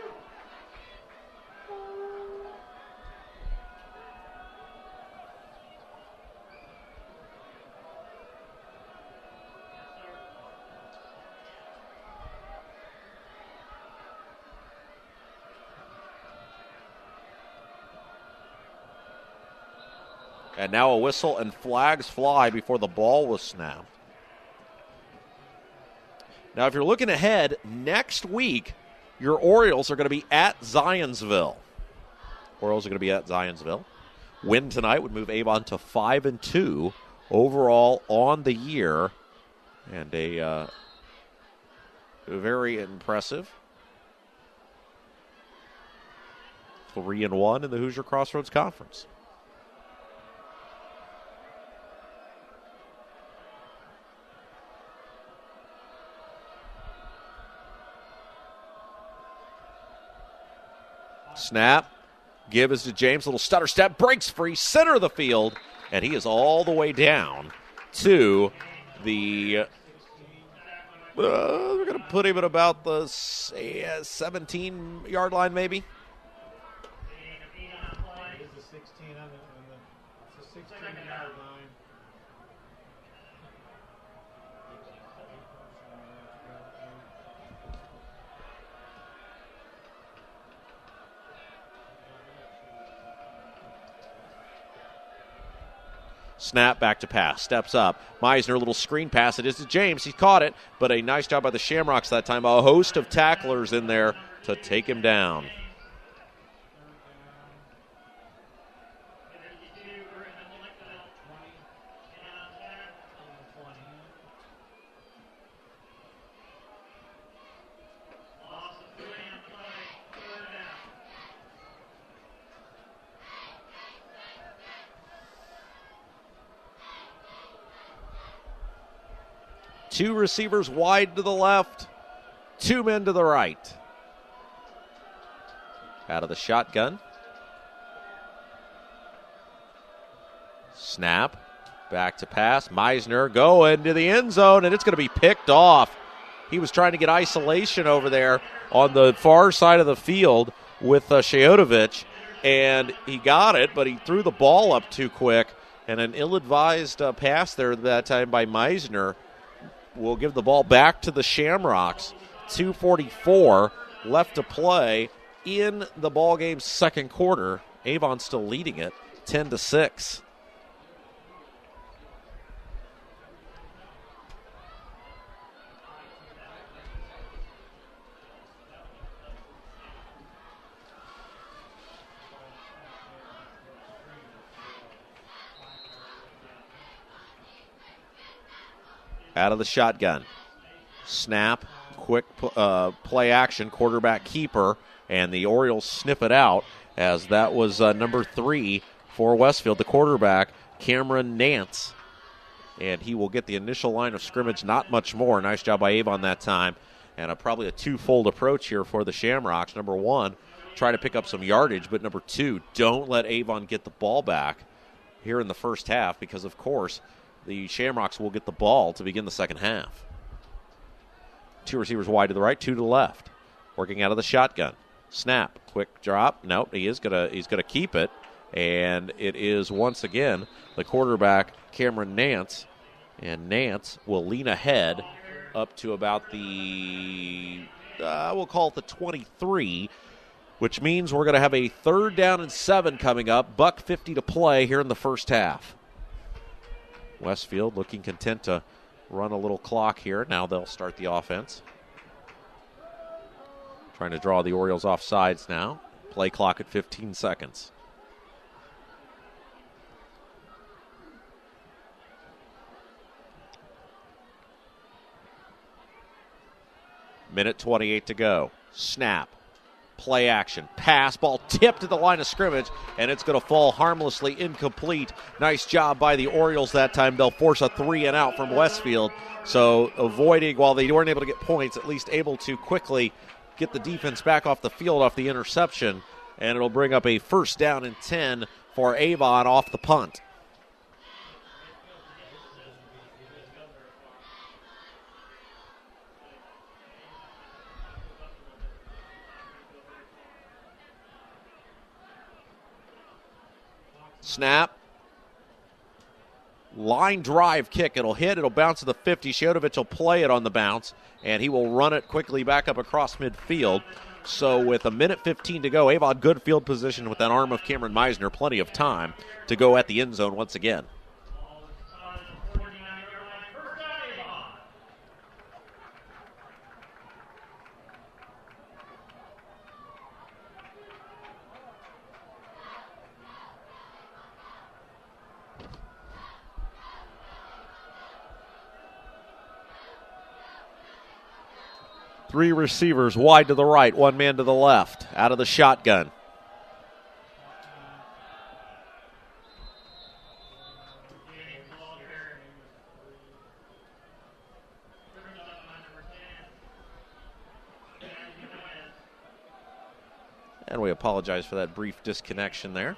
And now a whistle and flags fly before the ball was snapped. Now, if you're looking ahead, next week, your Orioles are going to be at Zionsville. Orioles are going to be at Zionsville. Win tonight would move Avon to 5-2 overall on the year. And a very impressive 3-1 in the Hoosier Crossroads Conference. Snap. Give is to James. Little stutter step. Breaks free. Center of the field. And he is all the way down to the... we're going to put him at about the 17-yard line maybe. It's a 16 on it's a 16-yard line. Snap, back to pass. Steps up. Meisner, little screen pass. It is to James. He caught it, but a nice job by the Shamrocks that time. A host of tacklers in there to take him down. Two receivers wide to the left, two men to the right. Out of the shotgun. Snap, back to pass. Meisner going to the end zone, and it's going to be picked off. He was trying to get isolation over there on the far side of the field with Shayotovich, and he got it, but he threw the ball up too quick, and an ill-advised pass there that time by Meisner will give the ball back to the Shamrocks. 2:44 left to play in the ball game's second quarter. Avon still leading it 10-6. Out of the shotgun. Snap, quick play action, quarterback keeper, and the Orioles sniff it out as that was number 3 for Westfield, the quarterback, Cameron Nance. And he will get the initial line of scrimmage, not much more. Nice job by Avon that time. And probably a twofold approach here for the Shamrocks. Number 1, try to pick up some yardage, but number 2, don't let Avon get the ball back here in the first half because, of course, the Shamrocks will get the ball to begin the second half. 2 receivers wide to the right, 2 to the left. Working out of the shotgun. Snap, quick drop. Nope, he's gonna keep it. And it is once again the quarterback, Cameron Nance. And Nance will lean ahead up to about the, we'll call it the 23, which means we're going to have a 3rd down and 7 coming up. $1:50 to play here in the first half. Westfield looking content to run a little clock here. Now they'll start the offense. Trying to draw the Orioles off sides now. Play clock at 15 seconds. Minute 28 to go. Snap. Play action. Pass. Ball tipped to the line of scrimmage, and it's going to fall harmlessly incomplete. Nice job by the Orioles that time. They'll force a 3-and-out from Westfield. So avoiding, while they weren't able to get points, at least able to quickly get the defense back off the field off the interception. And it'll bring up a 1st down and 10 for Avon off the punt. Snap. Line drive kick. It'll hit. It'll bounce to the 50. Shodovich will play it on the bounce, and he will run it quickly back up across midfield. So with a minute 15 to go, Avon good field position with that arm of Cameron Meisner. Plenty of time to go at the end zone once again. Three receivers wide to the right, one man to the left, out of the shotgun. And we apologize for that brief disconnection there.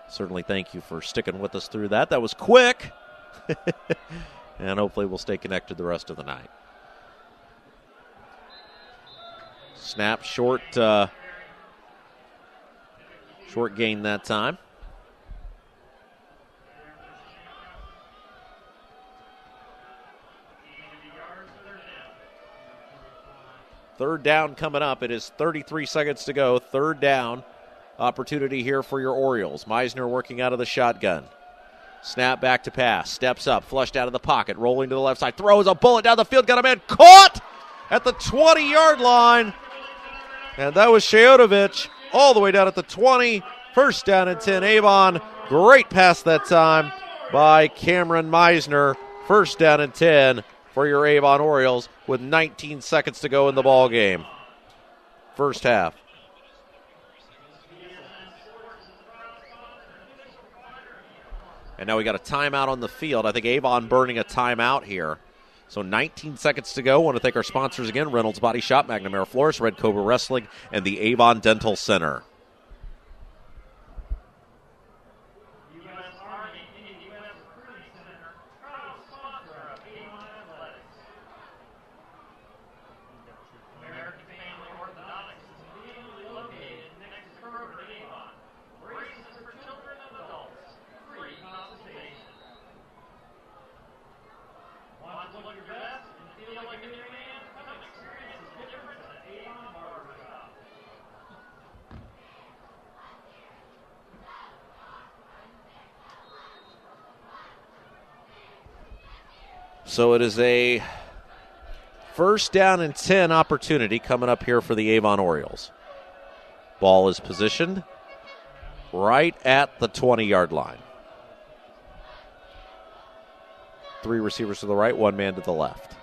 Certainly thank you for sticking with us through that. That was quick. And hopefully we'll stay connected the rest of the night. Snap short, short gain that time. Third down coming up. It is 33 seconds to go. Third down opportunity here for your Orioles. Meisner working out of the shotgun. Snap back to pass. Steps up, flushed out of the pocket, rolling to the left side. Throws a bullet down the field. Got a man caught at the 20-yard line. And that was Shodovich all the way down at the 20. 1st down and 10. Avon, great pass that time by Cameron Meisner. 1st down and 10 for your Avon Orioles with 19 seconds to go in the ball game. First half. And now we got a timeout on the field. I think Avon burning a timeout here. So 19 seconds to go. Want to thank our sponsors again, Reynolds Body Shop, McNamara Florist, Red Cobra Wrestling, and the Avon Dental Center. So it is a 1st down and 10 opportunity coming up here for the Avon Orioles. Ball is positioned right at the 20-yard line. 3 receivers to the right, 1 man to the left.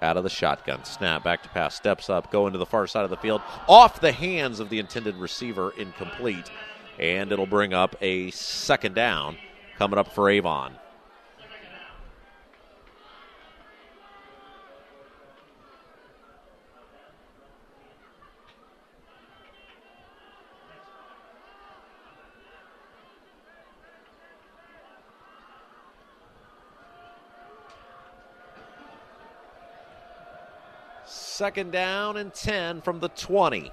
Out of the shotgun. Snap, back to pass, steps up, going to the far side of the field. Off the hands of the intended receiver, incomplete. And it'll bring up a 2nd down coming up for Avon. Second down and 10 from the 20.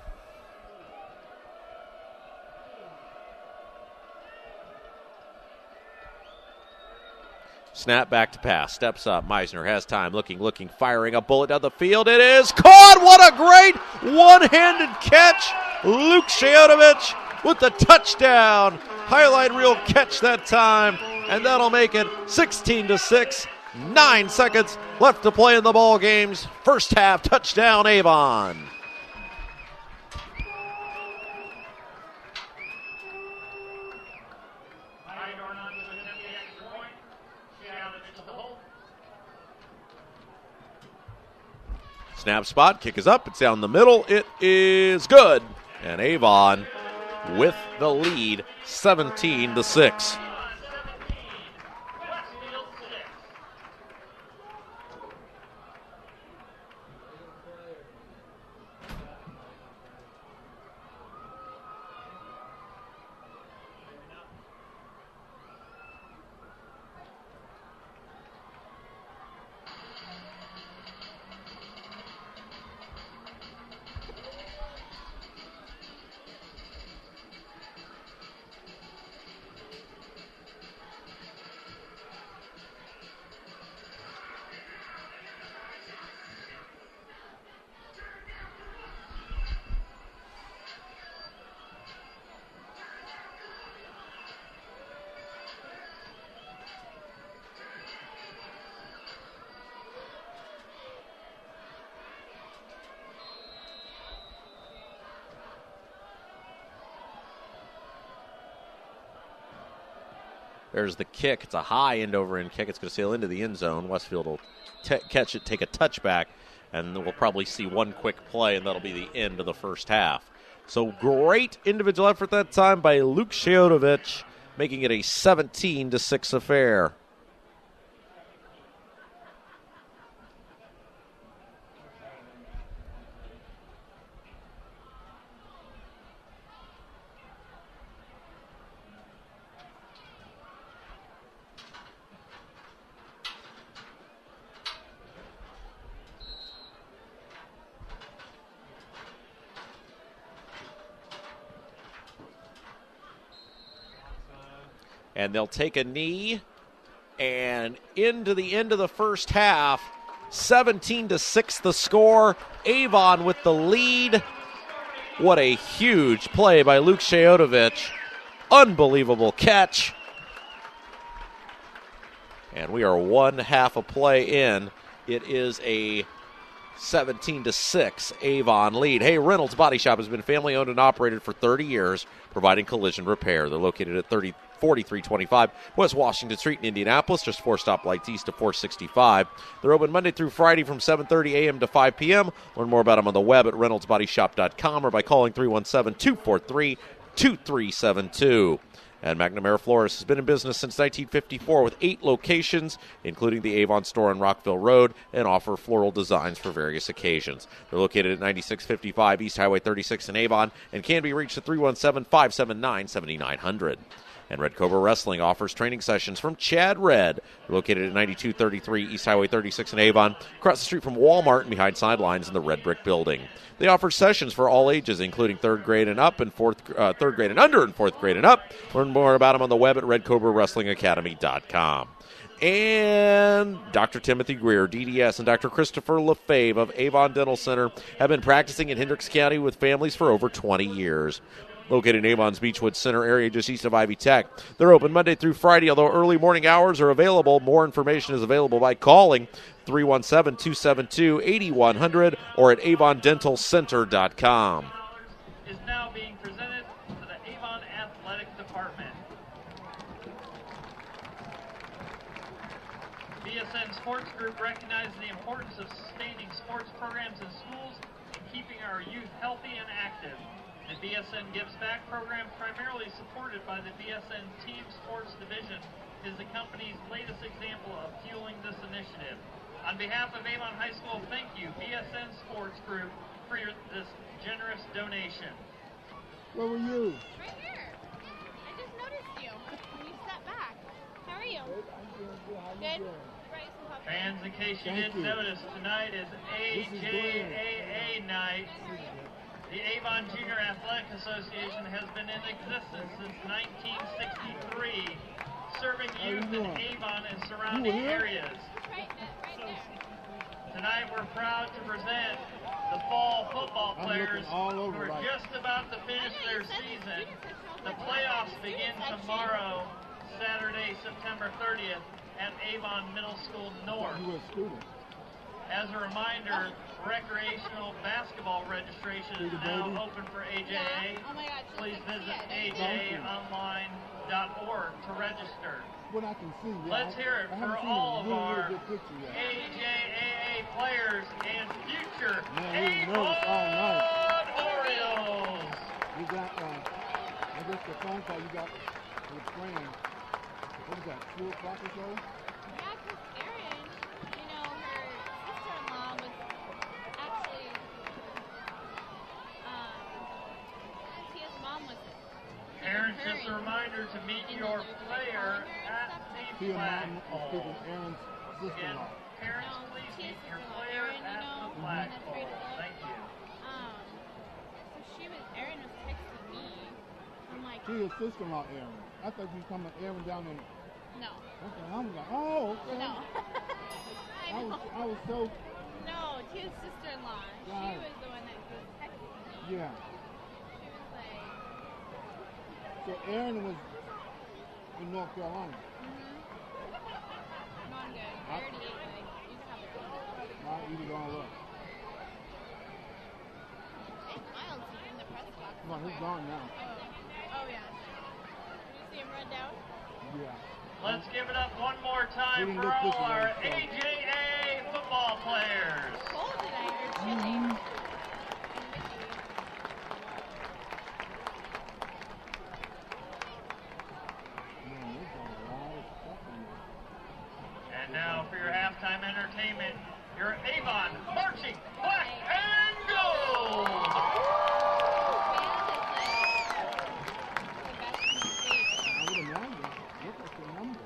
Snap back to pass. Steps up. Meisner has time. Looking, firing a bullet down the field. It is caught. What a great one-handed catch. Luke Shodovich with the touchdown. Highlight reel catch that time and that'll make it 16-6. 9 seconds left to play in the ball games. First half, touchdown Avon. Snap spot, kick is up, it's down the middle, it is good. And Avon with the lead, 17-6. There's the kick. It's a high end-over-end kick. It's going to sail into the end zone. Westfield will catch it, take a touchback, and we'll probably see one quick play, and that'll be the end of the first half. So great individual effort that time by Luke Sheotovich, making it a 17-6 affair. And they'll take a knee, and into the end of the first half, 17-6 the score. Avon with the lead. What a huge play by Luke Sheotovich. Unbelievable catch. And we are one half a play in. It is a 17-6 Avon lead. Hey, Reynolds Body Shop has been family owned and operated for 30 years, providing collision repair. They're located at 4325 West Washington Street in Indianapolis, just 4 stoplights east of 465. They're open Monday through Friday from 7:30 a.m. to 5 p.m. Learn more about them on the web at reynoldsbodyshop.com or by calling 317-243-2372. And McNamara Florist has been in business since 1954 with 8 locations, including the Avon store on Rockville Road, and offer floral designs for various occasions. They're located at 9655 East Highway 36 in Avon and can be reached at 317-579-7900. And Red Cobra Wrestling offers training sessions from Chad Red. They're located at 9233 East Highway 36 in Avon, across the street from Walmart and behind sidelines in the Red Brick Building. They offer sessions for all ages, including third grade and up, and third grade and under, and fourth grade and up. Learn more about them on the web at redcobrawrestlingacademy.com. And Dr. Timothy Greer, DDS, and Dr. Christopher LaFave of Avon Dental Center have been practicing in Hendricks County with families for over 20 years. Located in Avon's Beechwood Center area just east of Ivy Tech. They're open Monday through Friday, although early morning hours are available. More information is available by calling 317-272-8100 or at avondentalcenter.com. Is now being presented to the Avon Athletic Department. BSN Sports Group recognizes the importance of sustaining sports programs in schools and keeping our youth healthy and active. The BSN Gives Back program, primarily supported by the BSN Team Sports Division, is the company's latest example of fueling this initiative. On behalf of Avon High School, thank you, BSN Sports Group, for this generous donation. Where were you? Right here. I just noticed you when you sat back. How are you? I'm doing good. How you Good. doing? Right, some popcorn. Fans, in case you Thank didn't you. notice, tonight is AJAA night. The Avon Junior Athletic Association has been in existence since 1963, serving youth in Avon and surrounding areas. Right there. Tonight we're proud to present the fall football I'm players looking all over who are right. just about to finish their season. The playoffs begin tomorrow, Saturday, September 30th at Avon Middle School North. You were a student. As a reminder, recreational basketball registration is now open for AJA. Oh my God, she Please looks like visit Tia. ajaonline.org to register. What I can see. Yeah, Let's hear it I for haven't seen all a of really, our really good picture yet. AJAA players and future Man, we were nervous all night. Avon Orioles. You got, I guess the phone call you got with Fran. What was that, 2 o'clock or so? Yeah, because Erin, you know, her sister-in-law was actually, Tia's mom was Parents, just a reminder to meet your player at the Tia mom was flagpole. speaking Aaron's Again, sister-in-law. parents, No, please Tia's meet your sister-in-law, player Erin, you at know, the the one that's flagpole. rated up. Thank you. So Erin was texting me. I'm like, Tia's sister-in-law, Aaron. I thought you were coming Aaron down in. no. Okay, I was like, oh, okay. No. I was so, No, Tia's sister-in-law. She Right. was the one that was texting me. yeah. She was like, So Aaron was in North Carolina. I'm on good. I already ate, like, you can have it. I eat it all up. Hey, Miles is in the press box. No, he's somewhere. gone now. Oh, yeah. Did you see him run down? Yeah. Let's give it up one more We time didn't for look this all our way, so. AJA football players. Cold tonight, or chilly. Mm-hmm. Man, they've done a lot of stuff in there. And now for your halftime entertainment, your Avon marching black and gold. I would imagine. Look at the numbers.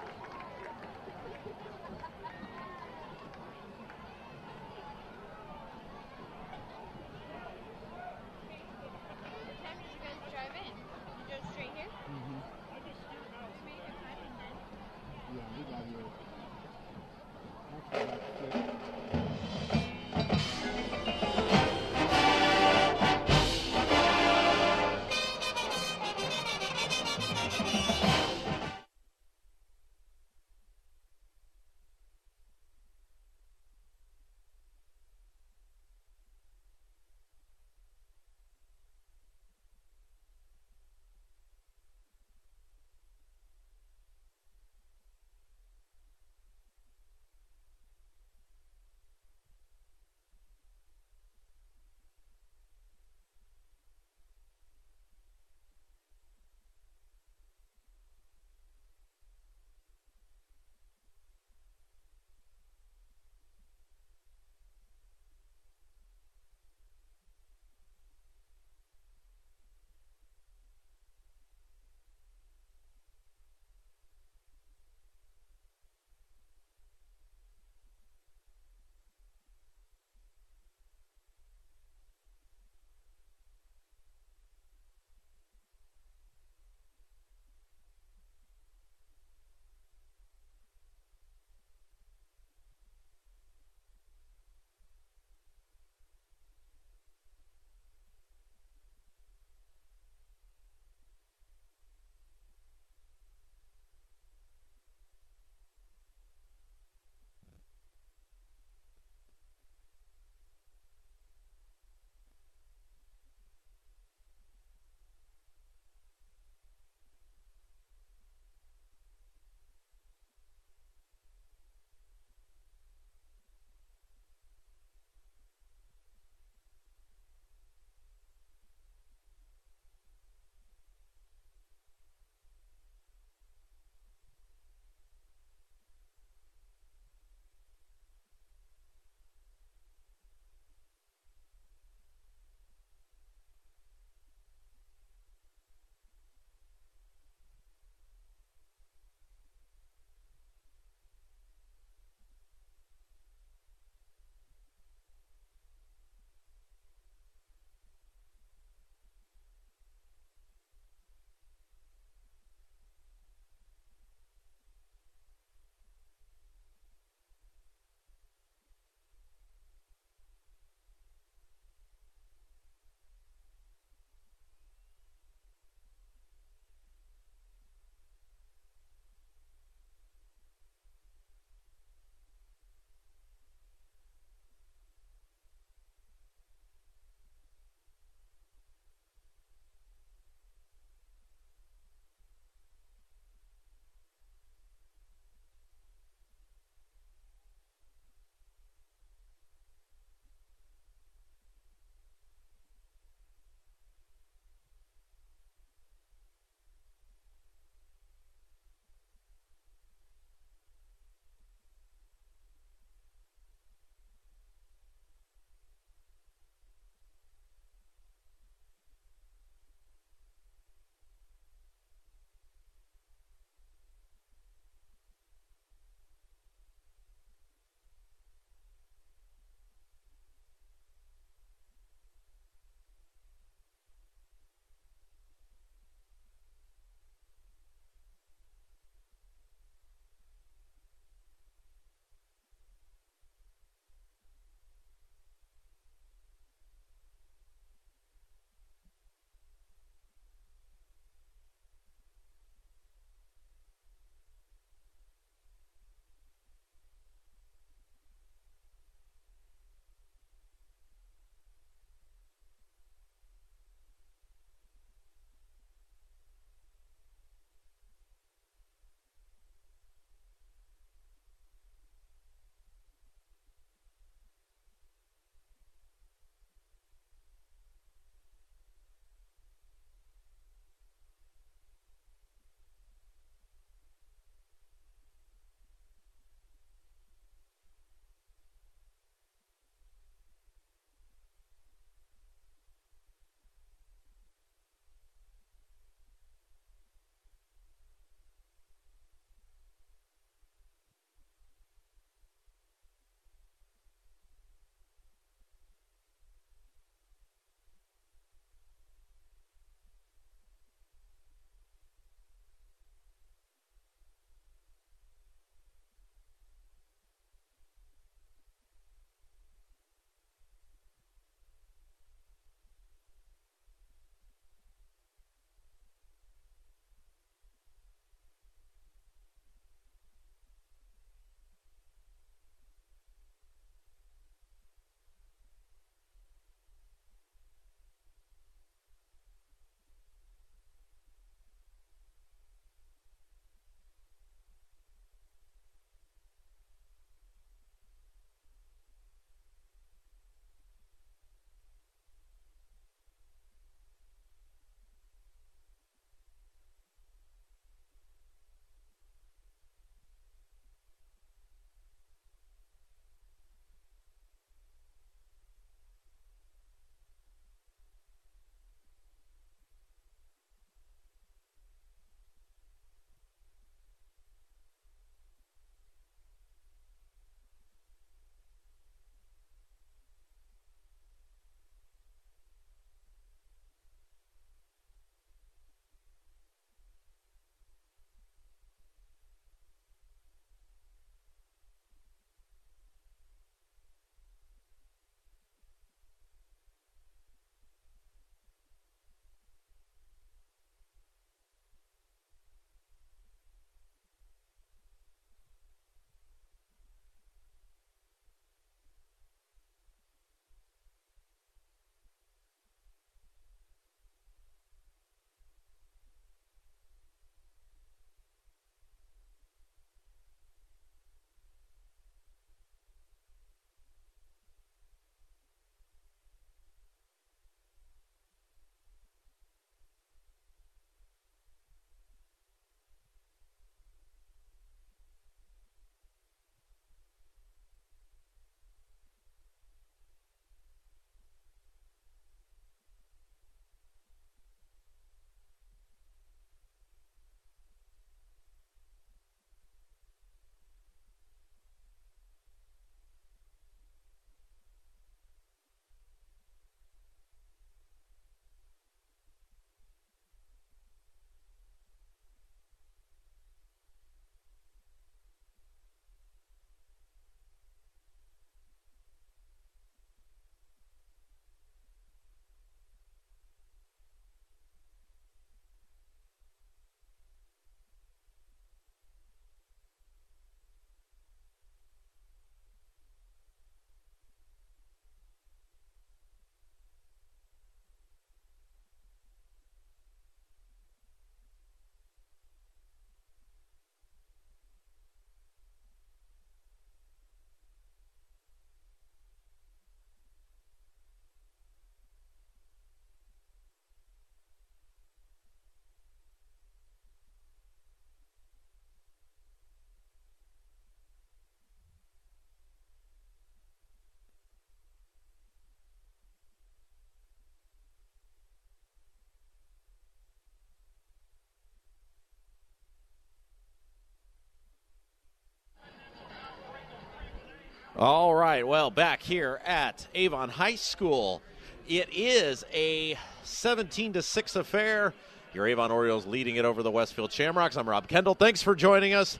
All right, well, back here at Avon High School, it is a 17-6 affair. Your Avon Orioles leading it over the Westfield Shamrocks. I'm Rob Kendall. Thanks for joining us.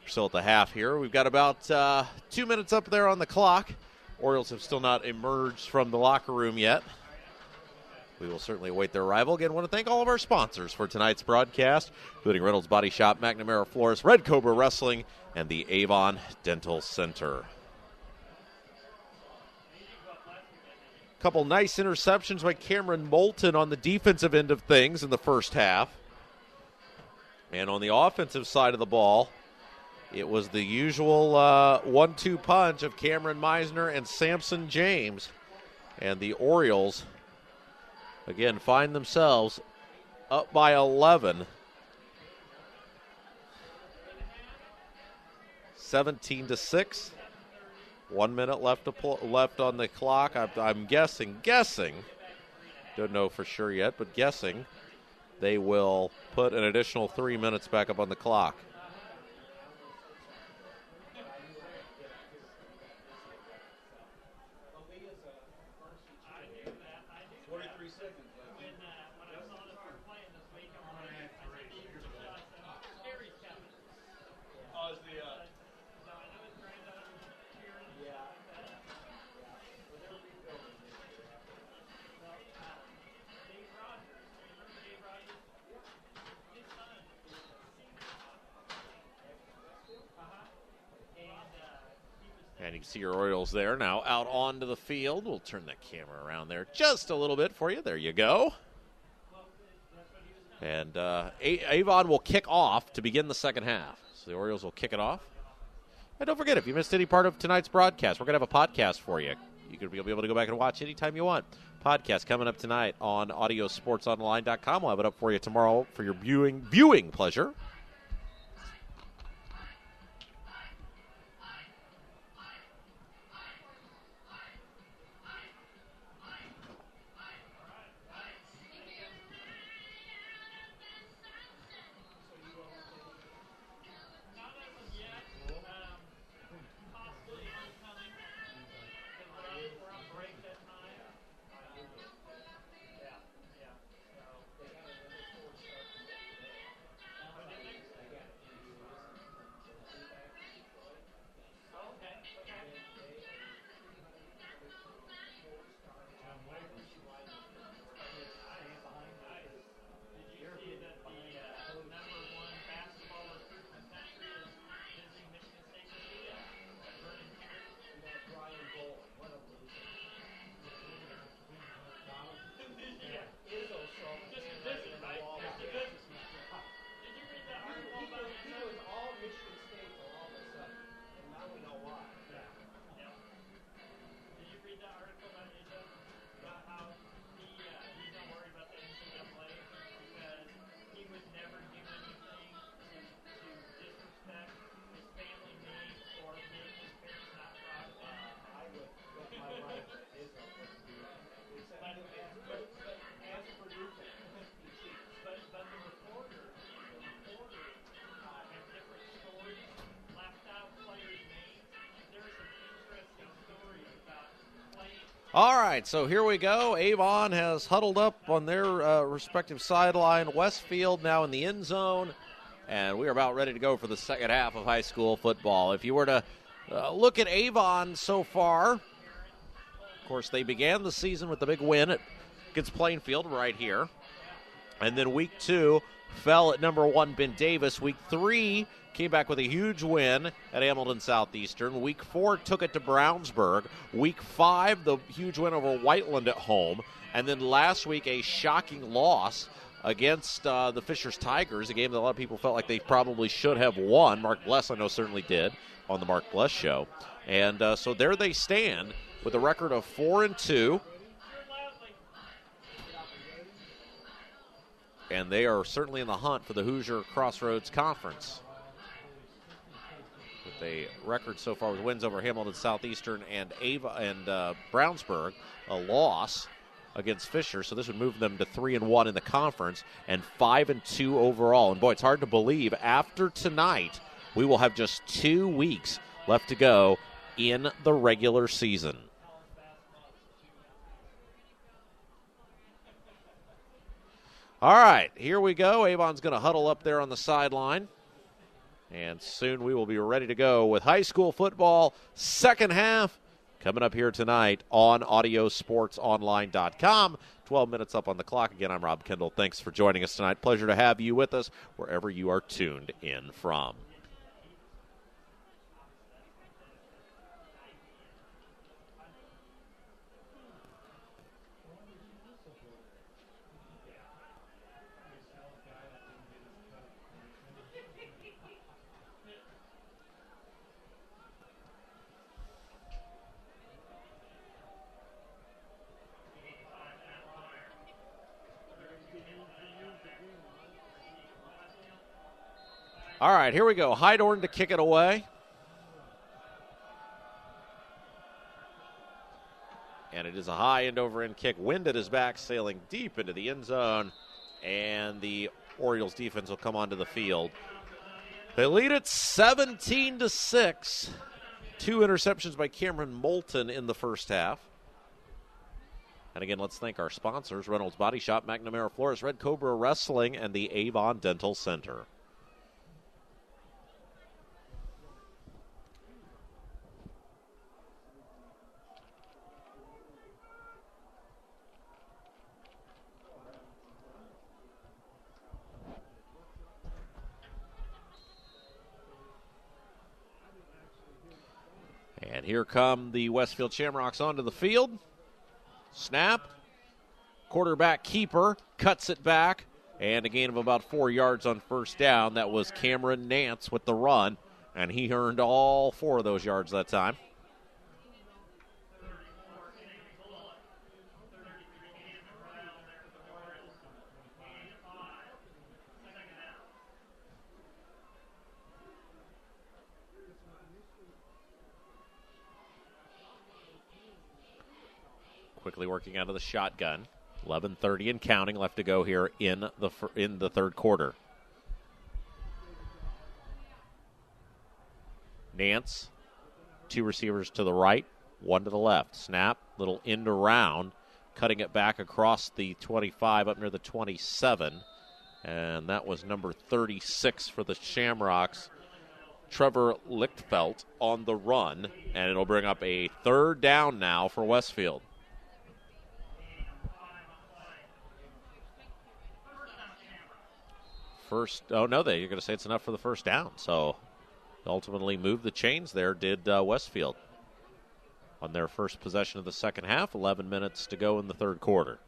We're still at the half here. We've got about 2 minutes up there on the clock. Orioles have still not emerged from the locker room yet. We will certainly await their arrival. Again, want to thank all of our sponsors for tonight's broadcast, including Reynolds Body Shop, McNamara Florist, Red Cobra Wrestling, and the Avon Dental Center. Couple nice interceptions by Cameron Moulton on the defensive end of things in the first half. And on the offensive side of the ball, it was the usual 1-2 punch of Cameron Meisner and Samson James. And the Orioles, again, find themselves up by 11. 17-6. 1 minute left on the clock. I'm guessing, don't know for sure yet, but guessing they will put an additional 3 minutes back up on the clock. And you can see your Orioles there now out onto the field. We'll turn that camera around there just a little bit for you. There you go. And Avon will kick off to begin the second half. So the Orioles will kick it off. And don't forget, if you missed any part of tonight's broadcast, we're going to have a podcast for you. You'll be able to go back and watch anytime you want. Podcast coming up tonight on audiosportsonline.com. We'll have it up for you tomorrow for your viewing pleasure. All right, so here we go. Avon has huddled up on their respective sideline. Westfield now in the end zone, and we are about ready to go for the second half of high school football. If you were to look at Avon so far, of course, they began the season with the big win against Plainfield right here. And then week 2 fell at number 1 Ben Davis. Week 3 came back with a huge win at Hamilton Southeastern. Week 4 took it to Brownsburg. Week 5, the huge win over Whiteland at home. And then last week, a shocking loss against the Fishers Tigers, a game that a lot of people felt like they probably should have won. Mark Bless, I know, certainly did on the Mark Bless show. And so there they stand with a record of 4-2. And they are certainly in the hunt for the Hoosier Crossroads Conference. With a record so far with wins over Hamilton Southeastern and Brownsburg, a loss against Fisher. So this would move them to 3-1 in the conference and 5-2 overall. And boy, it's hard to believe after tonight we will have just 2 weeks left to go in the regular season. All right, here we go. Avon's going to huddle up there on the sideline. And soon we will be ready to go with high school football second half coming up here tonight on audiosportsonline.com. 12 minutes up on the clock. Again, I'm Rob Kendall. Thanks for joining us tonight. Pleasure to have you with us wherever you are tuned in from. All right, here we go. Hydorn to kick it away. And it is a high end over end kick. Wind at his back, sailing deep into the end zone. And the Orioles defense will come onto the field. They lead it 17-6. 2 interceptions by Cameron Moulton in the first half. And again, let's thank our sponsors, Reynolds Body Shop, McNamara Flores, Red Cobra Wrestling, and the Avon Dental Center. And here come the Westfield Shamrocks onto the field. Snap. Quarterback keeper cuts it back. And a gain of about 4 yards on first down. That was Cameron Nance with the run. And he earned all 4 of those yards that time. Quickly working out of the shotgun. 11:30 and counting left to go here in the third quarter. Nance, 2 receivers to the right, 1 to the left. Snap, little end around, cutting it back across the 25 up near the 27. And that was number 36 for the Shamrocks, Trevor Lichtfeldt, on the run. And it'll bring up a third down now for Westfield. You're going to say it's enough for the first down. So ultimately moved the chains there, did Westfield. On their first possession of the second half, 11 minutes to go in the third quarter.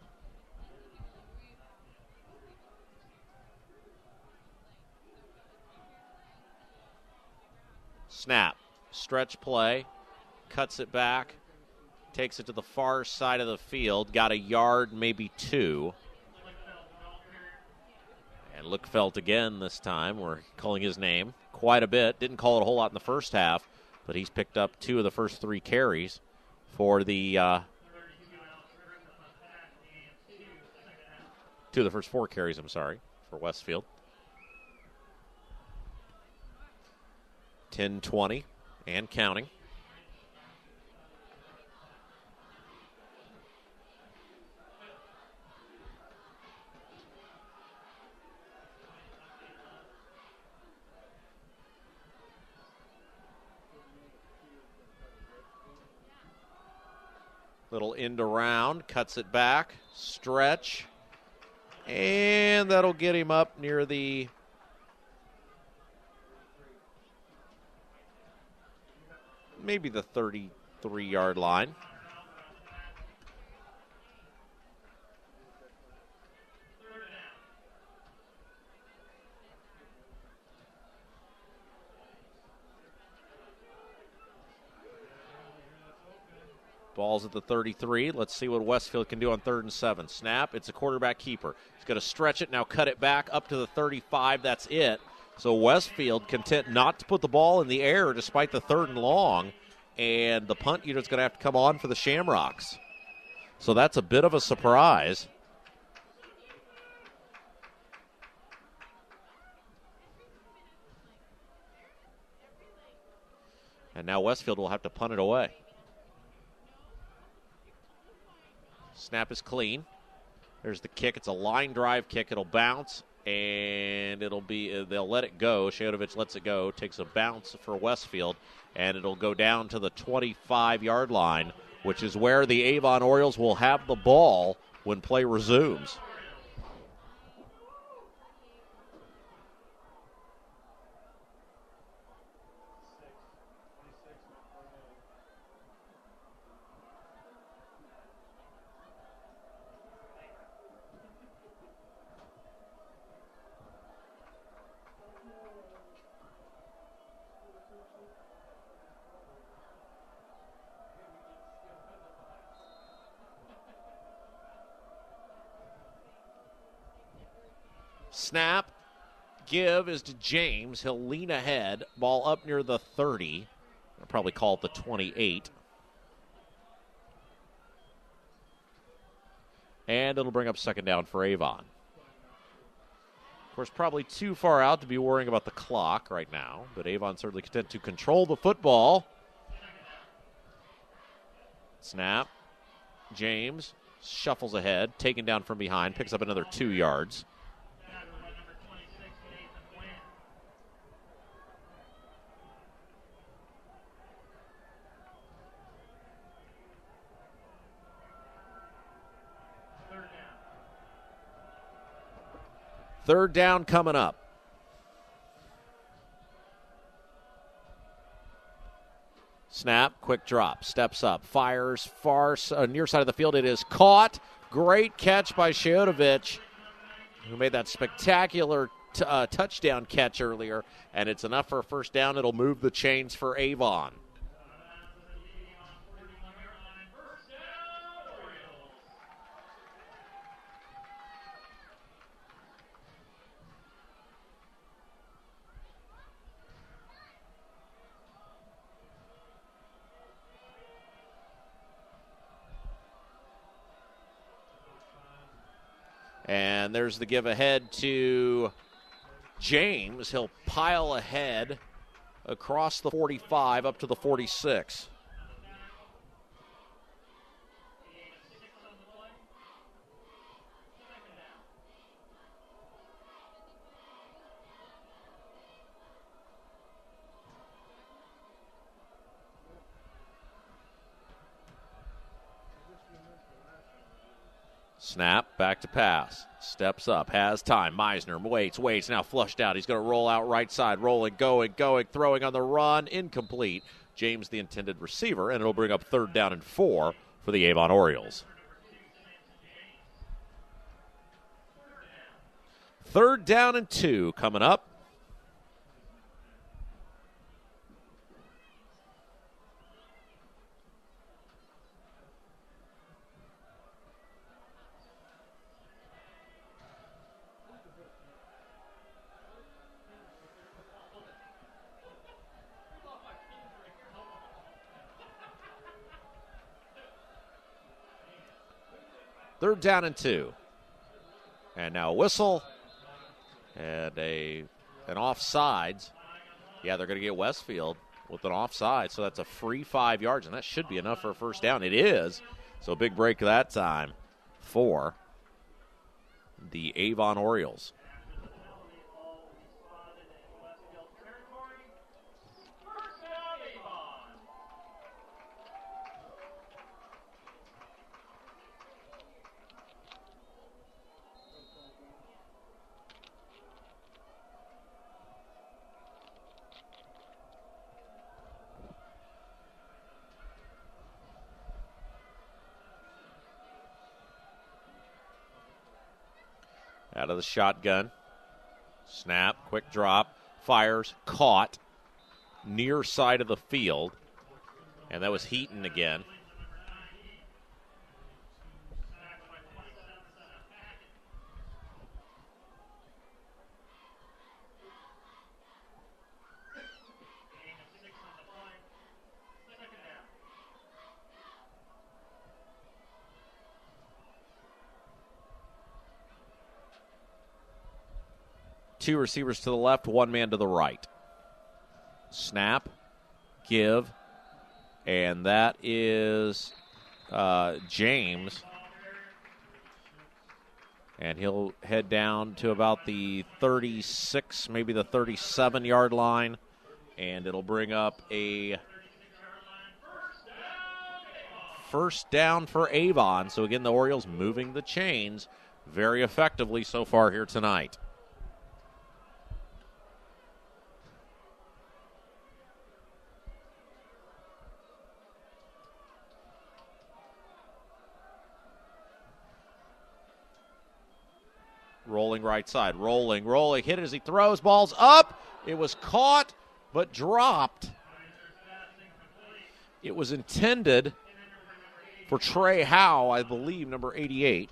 Snap, stretch play, cuts it back, takes it to the far side of the field, got a yard, maybe 2. And Lichtfeldt again this time. We're calling his name quite a bit. Didn't call it a whole lot in the first half, but he's picked up 2 of the first 3 carries for the 2 of the first 4 carries, for Westfield. 10-20 and counting. Little end around, cuts it back, stretch, and that'll get him up near the maybe the 33-yard line. Ball's at the 33. Let's see what Westfield can do on 3rd and 7. Snap. It's a quarterback keeper. He's going to stretch it, now cut it back up to the 35. That's it. So Westfield content not to put the ball in the air despite the 3rd and long. And the punt unit's going to have to come on for the Shamrocks. So that's a bit of a surprise. And now Westfield will have to punt it away. Snap is clean. There's the kick. It's a line drive kick. It'll bounce, and they'll let it go. Shadovic lets it go, takes a bounce for Westfield, and it'll go down to the 25-yard line, which is where the Avon Orioles will have the ball when play resumes. Snap, give is to James. He'll lean ahead. Ball up near the 30. I'll probably call it the 28. And it'll bring up second down for Avon. Of course, probably too far out to be worrying about the clock right now, but Avon certainly content to control the football. Snap. James shuffles ahead, taken down from behind, picks up another 2 yards. Third down coming up. Snap, quick drop, steps up, fires far near side of the field. It is caught. Great catch by Shadovic, who made that spectacular touchdown catch earlier, and it's enough for a first down. It'll move the chains for Avon. And there's the give ahead to James. He'll pile ahead across the 45 up to the 46. Snap, back to pass. Steps up, has time. Meisner waits, now flushed out. He's going to roll out right side, rolling, going, throwing on the run, incomplete. James, the intended receiver, and it'll bring up third down and 4 for the Avon Orioles. Third down and 2 coming up. Third down and 2. And now a whistle and an offsides. Yeah, they're going to get Westfield with an offside, so that's a free 5 yards, and that should be enough for a first down. It is. So big break that time for the Avon Orioles. Out of the shotgun. Snap, quick drop, fires, caught, near side of the field. And that was Heaton again. Two receivers to the left, one man to the right. Snap, give, and that is James. And he'll head down to about the 36, maybe the 37-yard line, and it'll bring up a first down for Avon. So, again, the Orioles moving the chains very effectively so far here tonight. Rolling right side, rolling, hit it as he throws, ball's up. It was caught, but dropped. It was intended for Trey Howe, I believe, number 88.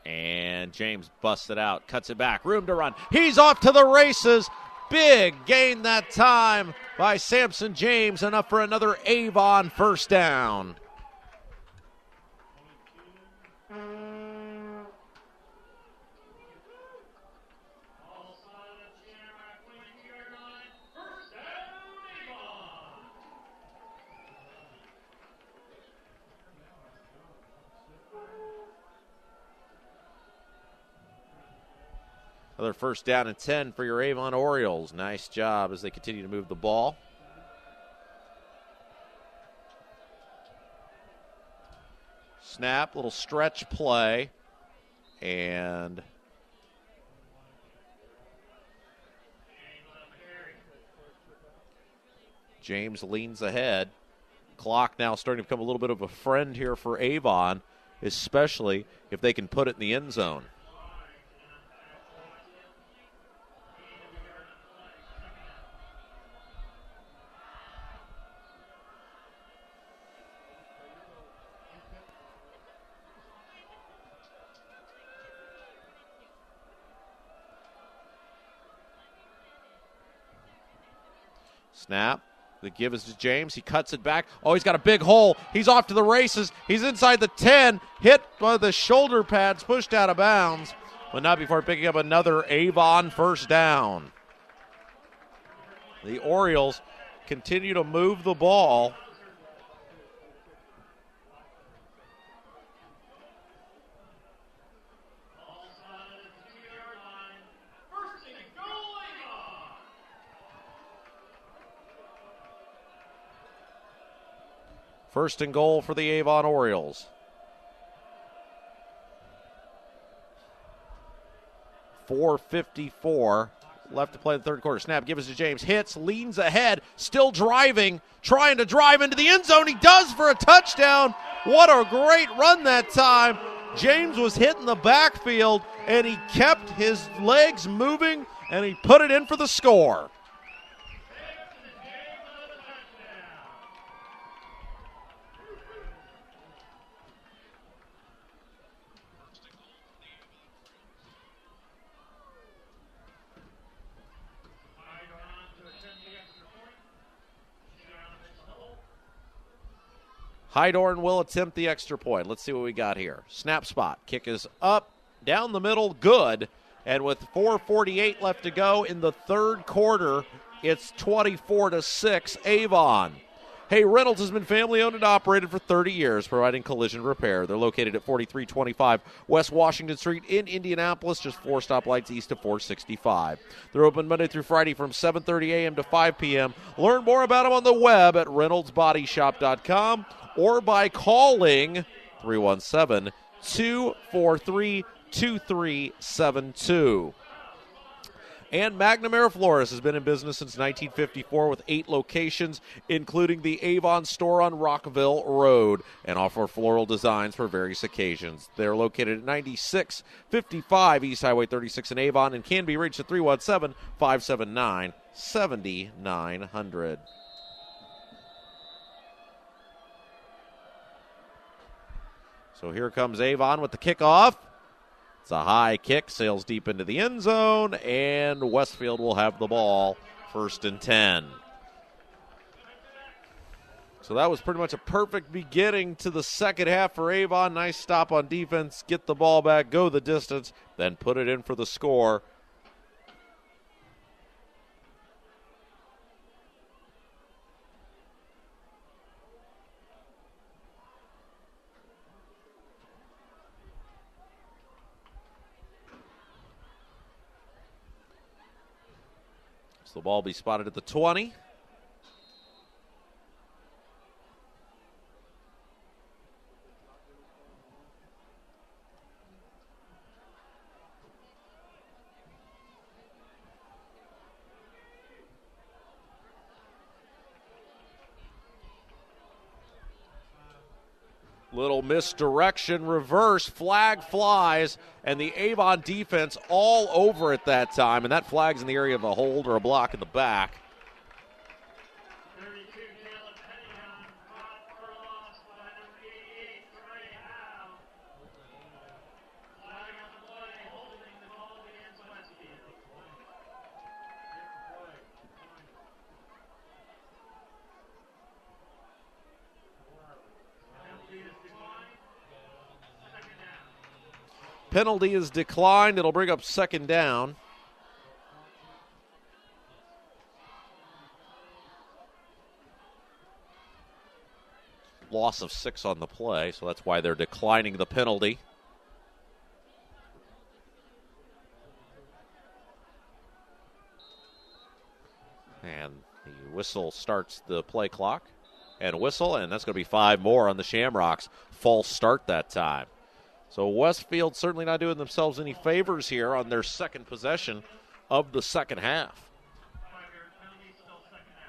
And James busts it out, cuts it back, room to run. He's off to the races. Big gain that time by Samson James, enough for another Avon first down. Another first down and 10 for your Avon Orioles. Nice job as they continue to move the ball. Snap, little stretch play. And James leans ahead. Clock now starting to become a little bit of a friend here for Avon, especially if they can put it in the end zone. Snap. The give is to James. He cuts it back. Oh, he's got a big hole. He's off to the races. He's inside the 10. Hit by the shoulder pads, pushed out of bounds. But not before picking up another Avon first down. The Orioles continue to move the ball. First and goal for the Avon Orioles. 4:54 left to play the third quarter. Snap, gives it to James. Hits, leans ahead, still driving, trying to drive into the end zone. He does for a touchdown. What a great run that time. James was hitting the backfield, and he kept his legs moving, and he put it in for the score. Hydorn will attempt the extra point. Let's see what we got here. Snap spot. Kick is up, down the middle, good. And with 4:48 left to go in the third quarter, it's 24-6 Avon. Hey, Reynolds has been family owned and operated for 30 years, providing collision repair. They're located at 4325 West Washington Street in Indianapolis, just 4 stoplights east of 465. They're open Monday through Friday from 7:30 a.m. to 5 p.m. Learn more about them on the web at reynoldsbodyshop.com or by calling 317-243-2372. And McNamara Flores has been in business since 1954 with 8 locations, including the Avon store on Rockville Road, and offer floral designs for various occasions. They're located at 9655 East Highway 36 in Avon and can be reached at 317-579-7900. So here comes Avon with the kickoff. It's a high kick, sails deep into the end zone, and Westfield will have the ball, 1st and 10. So that was pretty much a perfect beginning to the second half for Avon. Nice stop on defense, get the ball back, go the distance, then put it in for the score. So the ball will be spotted at the 20. Little misdirection, reverse, flag flies, and the Avon defense all over it that time, and that flag's in the area of a hold or a block in the back. 32, Caleb Pentagon, caught for loss by number 88, Trey Howe. Flag on the play, holding the ball against Westfield. Penalty is declined. Second down. Penalty is declined. It'll bring up 2nd down. Loss of 6 on the play, so that's why they're declining the penalty. And the whistle starts the play clock. And whistle, and that's going to be 5 more on the Shamrocks. False start that time. So Westfield certainly not doing themselves any favors here on their second possession of the second half. 5-yard penalty, still second down.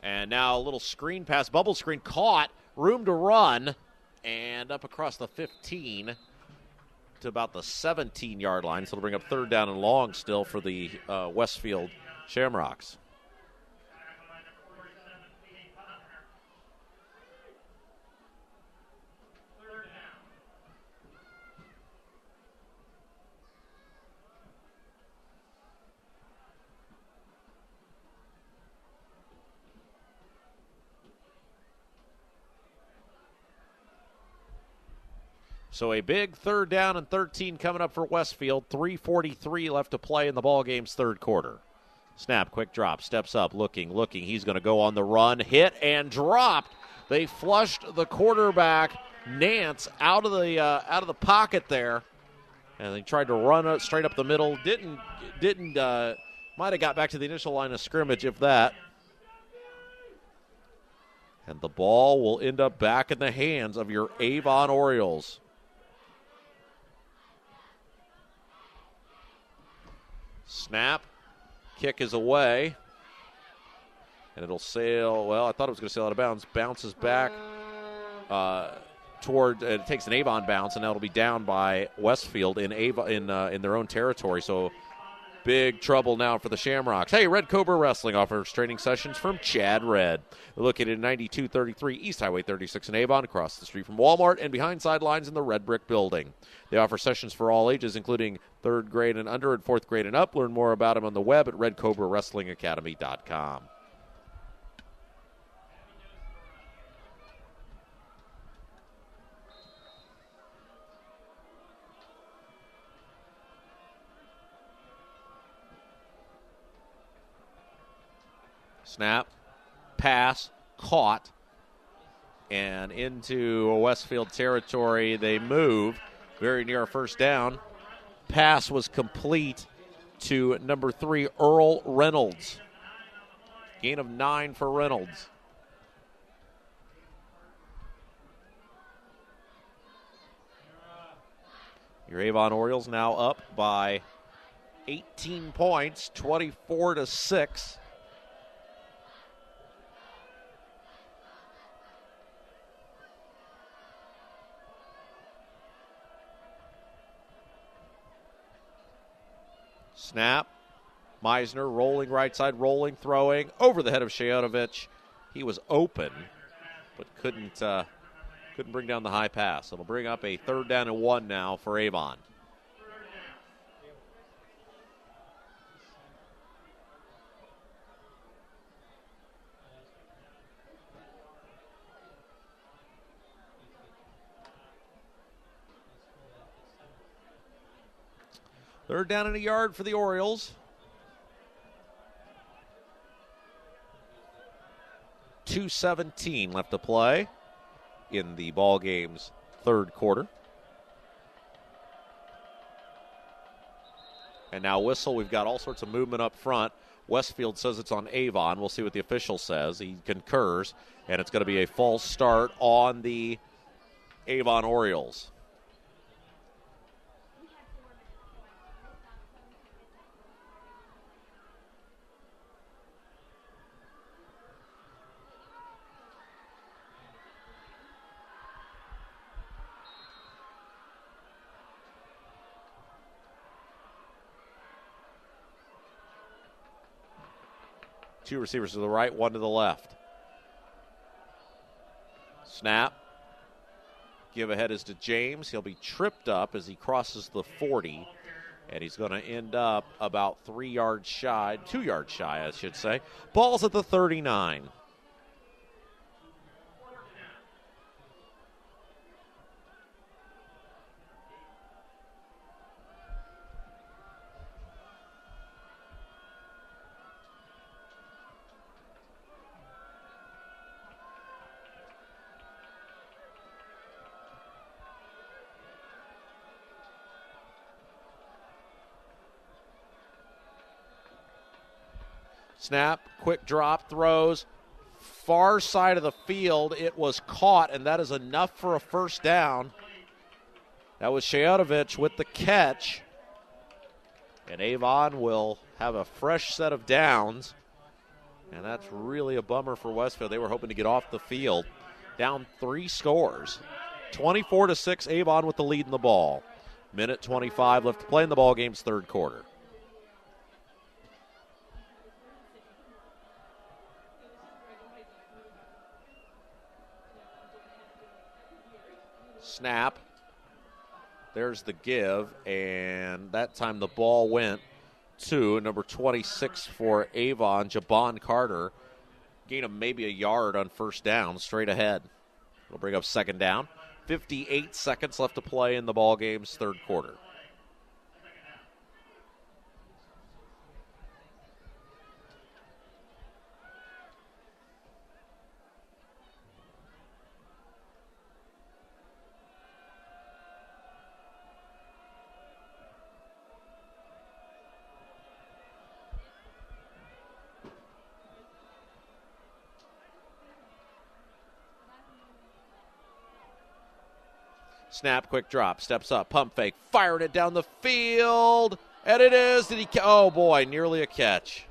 And now a little screen pass, bubble screen, caught, room to run, and up across the 15 to about the 17-yard line. So it'll bring up 3rd down and long still for the Westfield Shamrocks. Tackled by number 47, Pete Putner. 3rd down. So a big 3rd down and 13 coming up for Westfield. 3:43 left to play in the ballgame's 3rd quarter. Snap, quick drop, steps up, looking. He's going to go on the run, hit and dropped. They flushed the quarterback Nance out of the pocket there, and they tried to run it straight up the middle. Didn't. Might have got back to the initial line of scrimmage, if that. And the ball will end up back in the hands of your Avon Orioles. Snap, kick is away, and it'll sail. Well, I thought it was going to sail out of bounds. Bounces back toward. It takes an Avon bounce, and now it'll be down by Westfield in their own territory. So big trouble now for the Shamrocks. Hey, Red Cobra Wrestling offers training sessions from Chad Red. They're located at 9233 East Highway 36 in Avon, across the street from Walmart and behind sidelines in the Red Brick Building. They offer sessions for all ages, including 3rd grade and under and 4th grade and up. Learn more about them on the web at redcobrawrestlingacademy.com. Snap, pass, caught, and into Westfield territory they move, very near a 1st down. Pass was complete to number 3, Earl Reynolds. Gain of 9 for Reynolds. Your Avon Orioles now up by 18 points, 24-6. Snap. Meisner rolling right side, rolling, throwing over the head of Shayotovich. He was open, but couldn't bring down the high pass. It'll bring up a 3rd down and 1 now for Avon. Third down and a yard for the Orioles. 2:17 left to play in the ball game's 3rd quarter. And now whistle. We've got all sorts of movement up front. Westfield says it's on Avon. We'll see what the official says. He concurs, and it's going to be a false start on the Avon Orioles. Two receivers to the right, one to the left. Snap. Give ahead is to James. He'll be tripped up as he crosses the 40. And he's going to end up about 2 yards shy, I should say. Ball's at the 39. Snap, quick drop, throws, far side of the field. It was caught, and that is enough for a 1st down. That was Shayotovich with the catch. And Avon will have a fresh set of downs. And that's really a bummer for Westfield. They were hoping to get off the field. Down 3 scores. 24-6, Avon with the lead in the ball. Minute 25 left to play in the ball game's 3rd quarter. Snap. There's the give, and that time the ball went to number 26 for Avon, Jabon Carter. Gain of maybe a yard on 1st down, straight ahead. It'll bring up 2nd down. 58 seconds left to play in the ball game's 3rd quarter. Snap, quick drop, steps up, pump fake, firing it down the field, and it is. Did he? Oh boy, nearly a catch.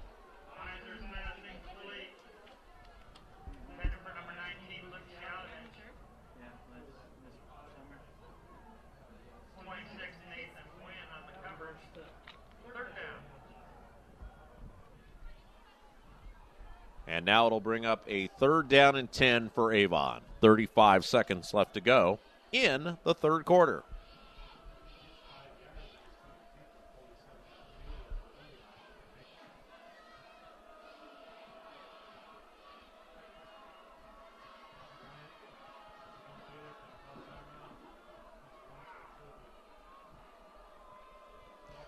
And now it'll bring up a 3rd down and 10 for Avon. 35 seconds left to go in the 3rd quarter.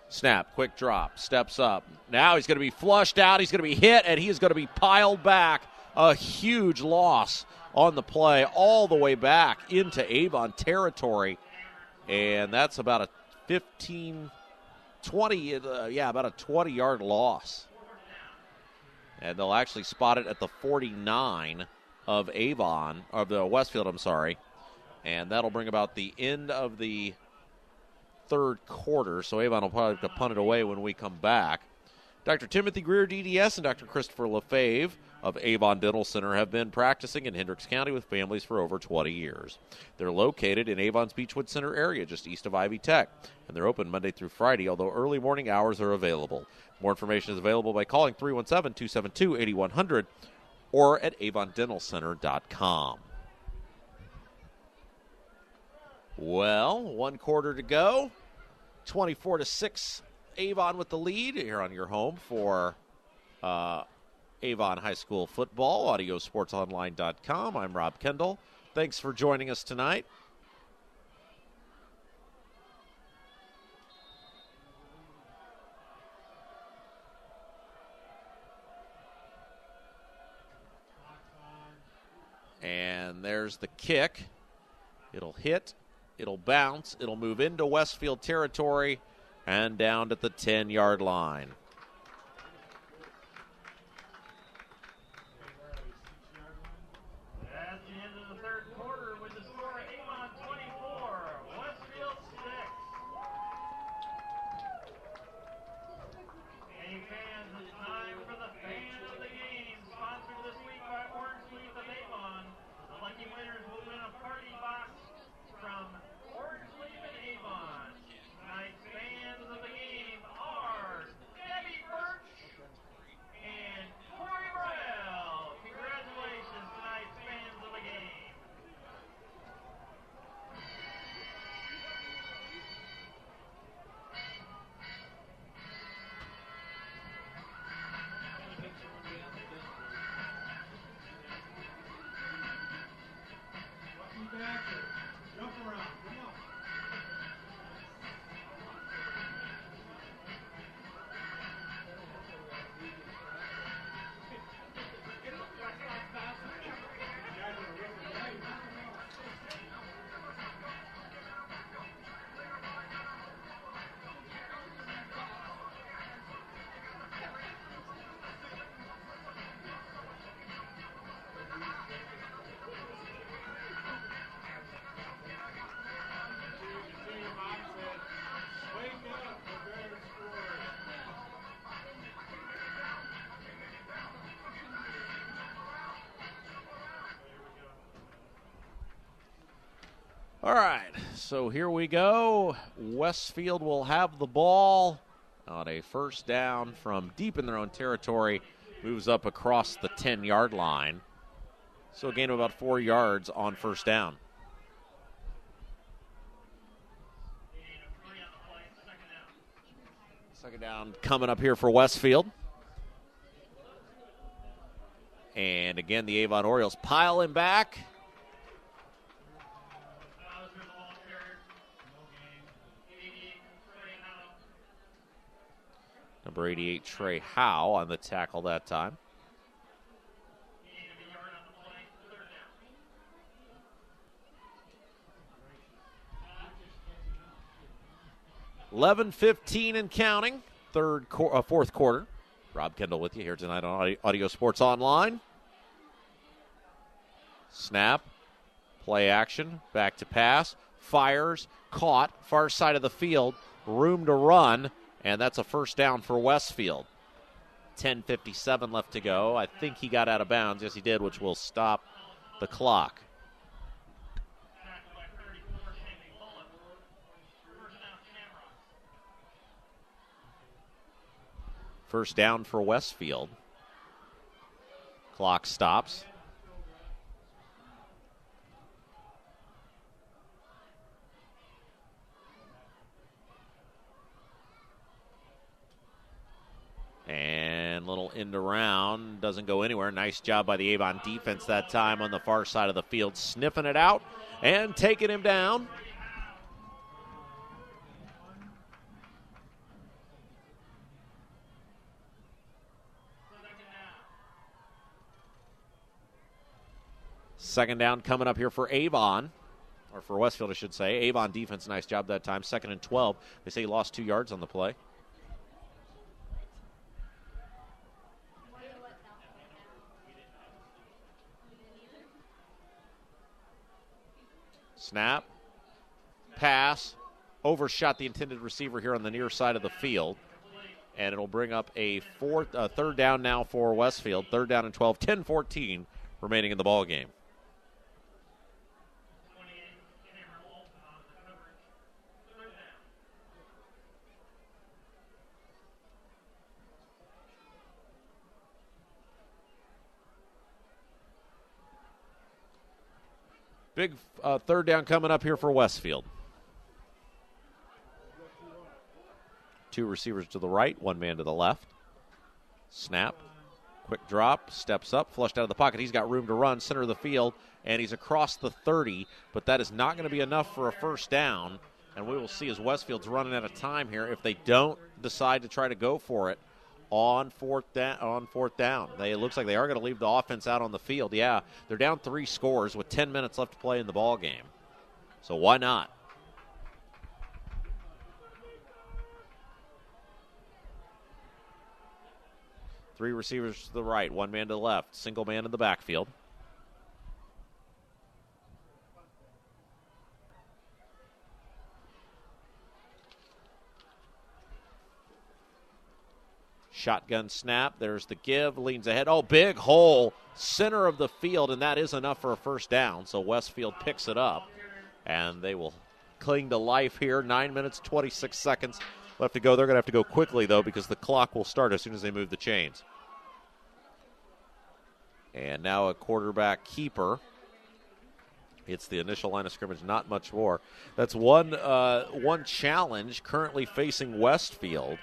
Snap, quick drop, steps up. Now he's going to be flushed out. He's going to be hit, and he is going to be piled back. A huge loss on the play all the way back into Avon territory. And that's about a 20-yard loss. And they'll actually spot it at the 49 of Avon, of the Westfield, I'm sorry. And that'll bring about the end of the third quarter, so Avon will probably have to punt it away when we come back. Dr. Timothy Greer, DDS, and Dr. Christopher LaFave of Avon Dental Center have been practicing in Hendricks County with families for over 20 years. They're located in Avon's Beechwood Center area, just east of Ivy Tech, and they're open Monday through Friday, although early morning hours are available. More information is available by calling 317-272-8100 or at avondentalcenter.com. Well, 1 quarter to go. 24-6, Avon with the lead here on your home for Avon High School football. Audiosportsonline.com. I'm Rob Kendall. Thanks for joining us tonight. And there's the kick. It'll hit, it'll bounce, it'll move into Westfield territory and down to the 10-yard line. At the end of the third quarter with the score Avon 24, Westfield 6. Hey fans, it's time for the fan of the game, sponsored this week by Orange Leaf of Avon. The lucky winners will win a party box from Orange Leaf and Avon. Tonight's fans of the game are Debbie Birch and Corey Morrell. Congratulations, tonight's fans of the game. Jump around. Come on. Wake up, the better score. All right, so here we go. Westfield will have the ball on a first down from deep in their own territory. Moves up across the 10-yard line. So a gain of about 4 yards on first down. Second down coming up here for Westfield. And again, the Avon Orioles piling back. Number 88, Trey Howe, on the tackle that time. $11:15 and counting. Fourth quarter. Rob Kendall with you here tonight on Audio Sports Online. Snap, play action, back to pass, fires, caught, far side of the field, room to run, and that's a first down for Westfield. 10:57 left to go. I think he got out of bounds. Yes, he did, which will stop the clock. First down for Westfield. Clock stops. And little end around, doesn't go anywhere. Nice job by the Avon defense that time on the far side of the field, sniffing it out and taking him down. Second down coming up here for Avon, or for Westfield, I should say. Avon defense, nice job that time. 2nd and 12. They say he lost 2 yards on the play. Snap, pass, overshot the intended receiver here on the near side of the field. And it'll bring up a third down now for Westfield. 3rd down and 12, 10-14 remaining in the ball game. Big 3rd down coming up here for Westfield. 2 receivers to the right, 1 man to the left. Snap, quick drop, steps up, flushed out of the pocket. He's got room to run, center of the field, and he's across the 30, but that is not going to be enough for a first down. And we will see as Westfield's running out of time here if they don't decide to try to go for it on fourth down. It looks like they are going to leave the offense out on the field. Yeah, they're down 3 scores with 10 minutes left to play in the ball game. So why not? Three receivers to the right, 1 man to the left, single man in the backfield. Shotgun snap, there's the give, leans ahead. Oh, big hole, center of the field, and that is enough for a first down. So Westfield picks it up, and they will cling to life here. 9 minutes, 26 seconds left to go. They're going to have to go quickly, though, because the clock will start as soon as they move the chains. And now a quarterback keeper. It's the initial line of scrimmage, not much more. That's one challenge currently facing Westfield,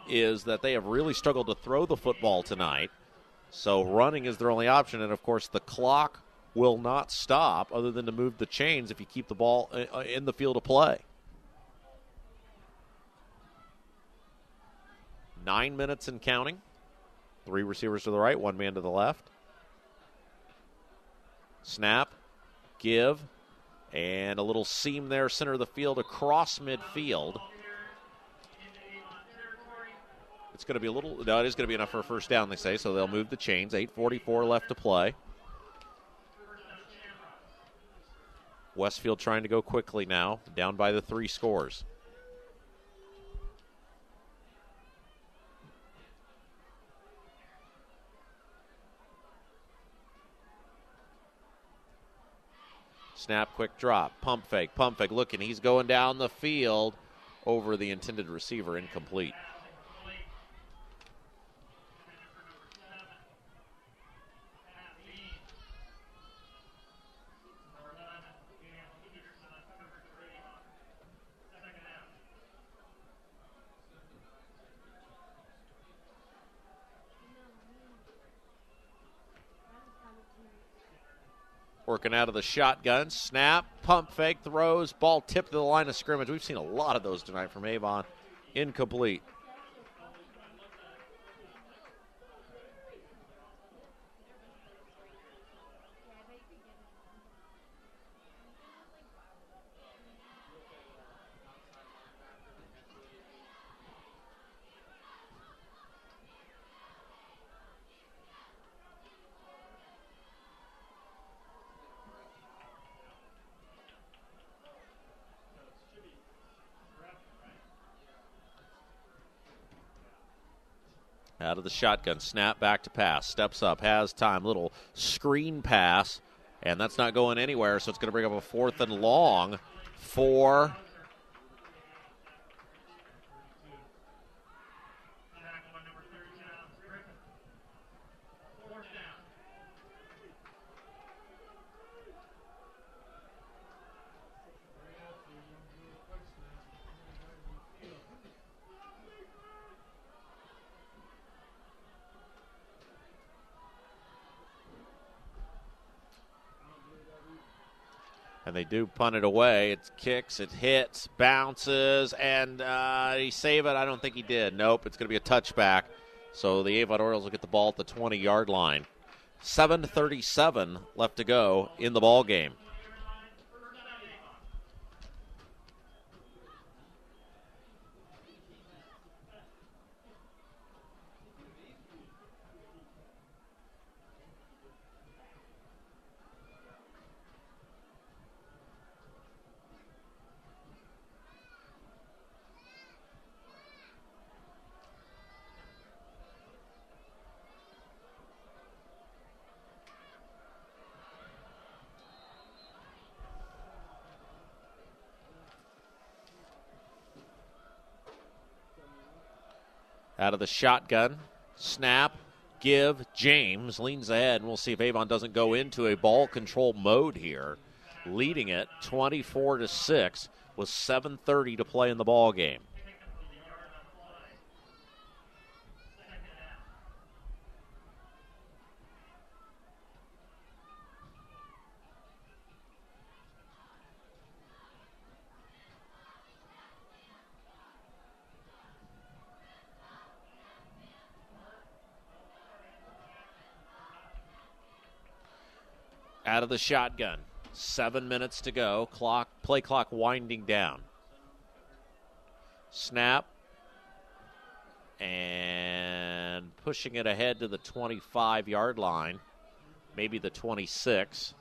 is that they have really struggled to throw the football tonight. So running is their only option, and, of course, the clock will not stop other than to move the chains if you keep the ball in the field of play. 9 minutes and counting. 3 receivers to the right, 1 man to the left. Snap, give, and a little seam there, center of the field, across midfield. It's going to be it is going to be enough for a first down, they say, so they'll move the chains. 8:44 left to play. Westfield trying to go quickly now, down by the 3 scores. Snap, quick drop, pump fake, looking. He's going down the field over the intended receiver, incomplete. Working out of the shotgun, snap, pump fake, throws, ball tipped to the line of scrimmage. We've seen a lot of those tonight from Avon. Incomplete. Out of the shotgun, snap, back to pass, steps up, has time, little screen pass, and that's not going anywhere, so it's going to bring up a 4th and long for and they do punt it away. It kicks, it hits, bounces, and he save it? I don't think he did. Nope, it's going to be a touchback. So the Avon Orioles will get the ball at the 20-yard line. 7:37 left to go in the ball game. Out of the shotgun. Snap. Give. James leans ahead, and we'll see if Avon doesn't go into a ball control mode here. Leading it 24-6 with 7:30 to play in the ball game. Out of the shotgun. 7 minutes to go. Play clock winding down. Snap. And pushing it ahead to the 25-yard line. Maybe the 26.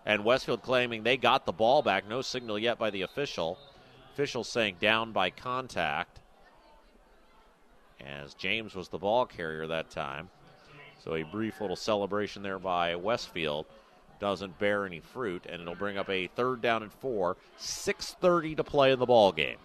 And Westfield claiming they got the ball back. No signal yet by the official. Official saying down by contact. As James was the ball carrier that time. So a brief little celebration there by Westfield. Doesn't bear any fruit, and it'll bring up a 3rd down and 4. 6:30 to play in the ball game.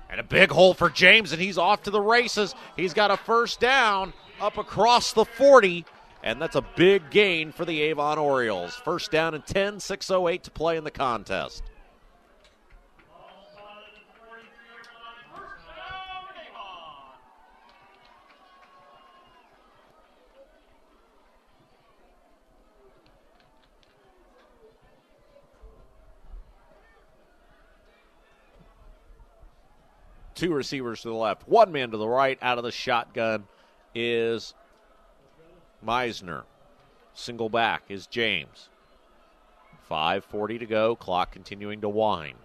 And a big hole for James, and he's off to the races. He's got a 1st down up across the 40. And that's a big gain for the Avon Orioles. 1st down and 10, 6:08 to play in the contest. Two receivers to the left, one man to the right. Out of the shotgun is Meisner. Single back is James. 5:40 to go. Clock continuing to wind.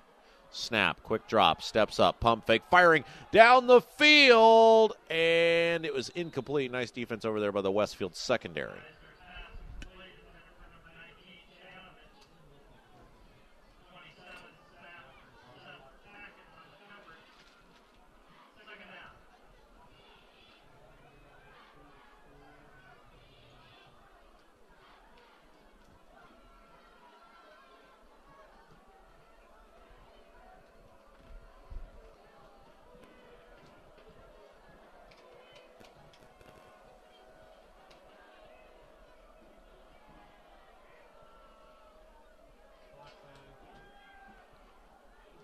Snap, quick drop, steps up, pump fake, firing down the field, and it was incomplete. Nice defense over there by the Westfield secondary.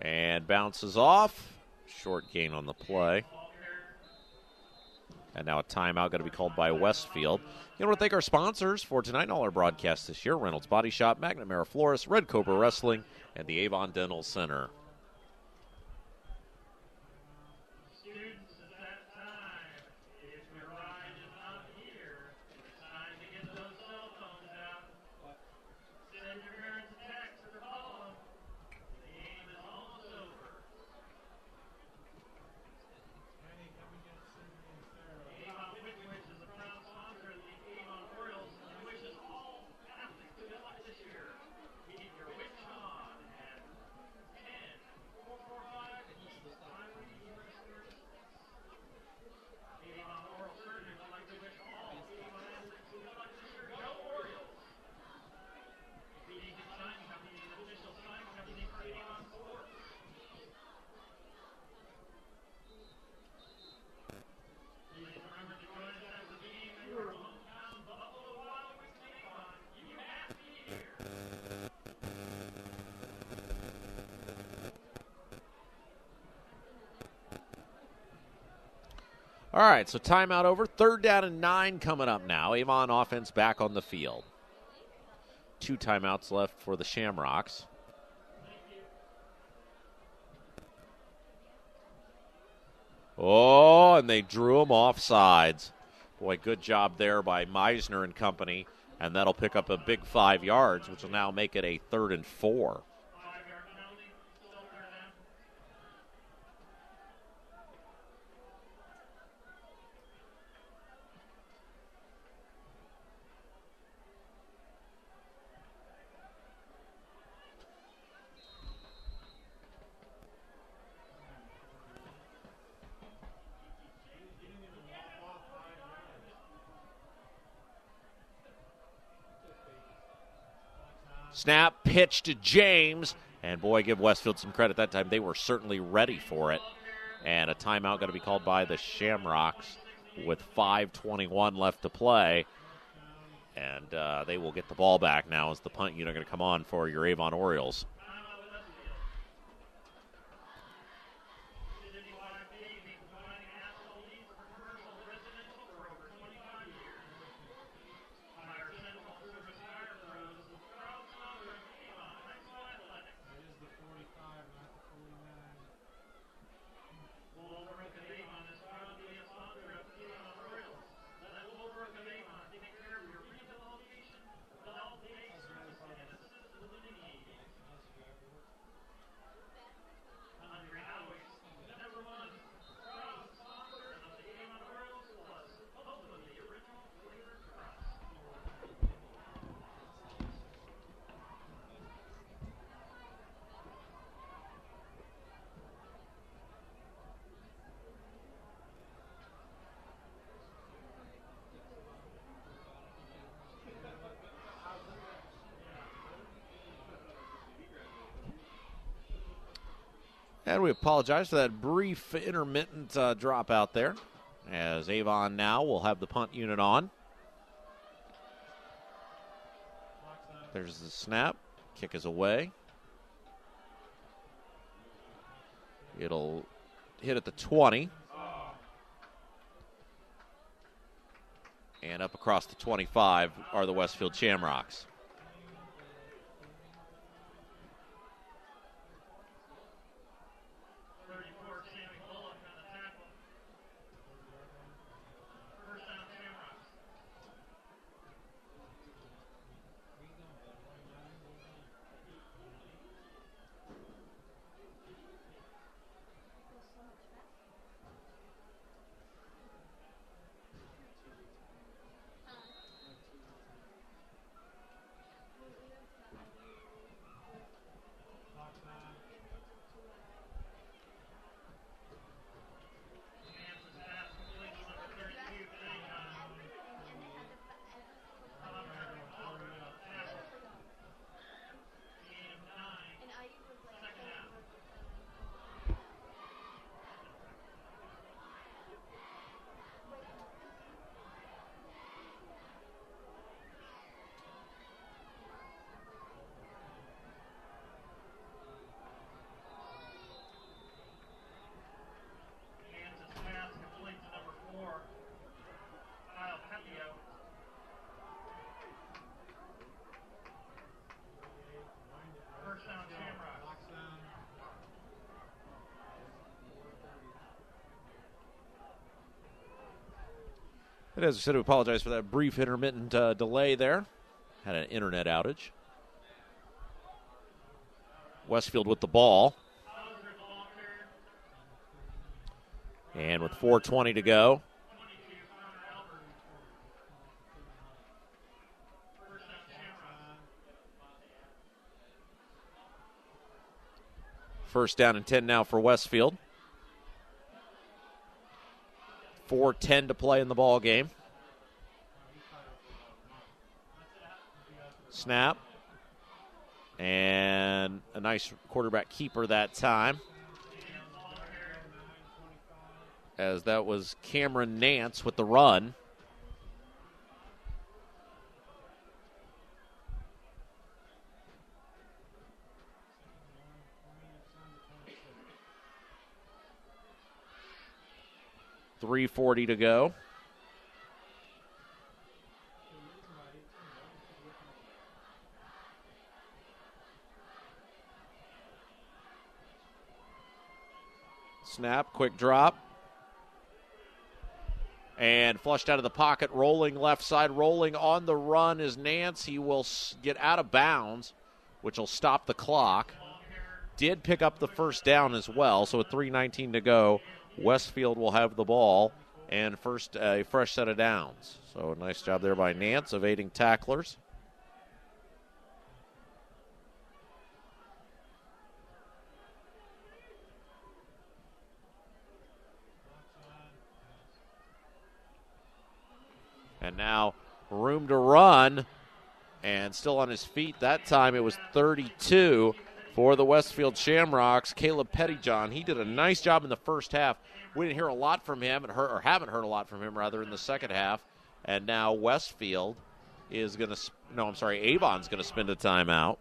And bounces off. Short gain on the play. And now a timeout going to be called by Westfield. You want to thank our sponsors for tonight and all our broadcasts this year. Reynolds Body Shop, McNamara Florist, Red Cobra Wrestling, and the Avon Dental Center. All right, so timeout over. 3rd down and 9 coming up now. Avon offense back on the field. 2 timeouts left for the Shamrocks. Oh, and they drew him off sides. Boy, good job there by Meisner and company. And that'll pick up a big 5 yards, which will now make it a 3rd and 4. Snap, pitch to James. And, boy, give Westfield some credit that time. They were certainly ready for it. And a timeout going to be called by the Shamrocks with 5:21 left to play. And they will get the ball back now as the punt unit going to come on for your Avon Orioles. And we apologize for that brief intermittent drop out there, as Avon now will have the punt unit on. There's the snap. Kick is away. It'll hit at the 20. And up across the 25 are the Westfield Shamrocks. And as I said, we apologize for that brief intermittent delay there. Had an internet outage. Westfield with the ball. And with 4:20 to go. First down and 10 now for Westfield. 4:10 to play in the ball game. Snap. And a nice quarterback keeper that time, as that was Cameron Nance with the run. .340 to go. Snap, quick drop. And flushed out of the pocket, rolling left side, rolling on the run is Nance. He will get out of bounds, which will stop the clock. Did pick up the first down as well, so with 3:19 to go, Westfield will have the ball and first a fresh set of downs. So a nice job there by Nance, evading tacklers. And now room to run and still on his feet. That time it was 32 for the Westfield Shamrocks. Caleb Pettyjohn, he did a nice job in the first half. We didn't hear a lot from him, or haven't heard a lot from him, rather, in the second half. And now Westfield is going to, Avon's going to spend a timeout.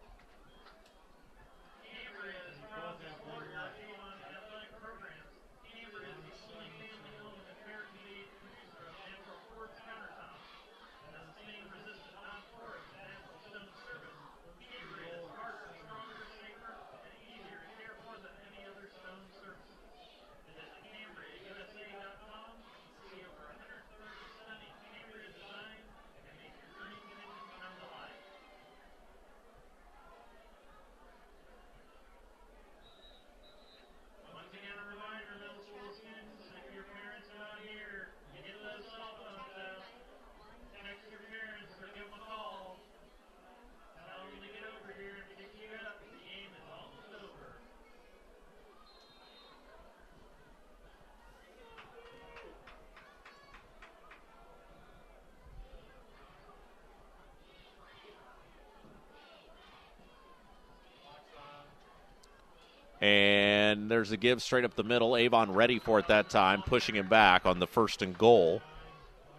And there's a give straight up the middle. Avon ready for it that time, pushing him back on the 1st and goal.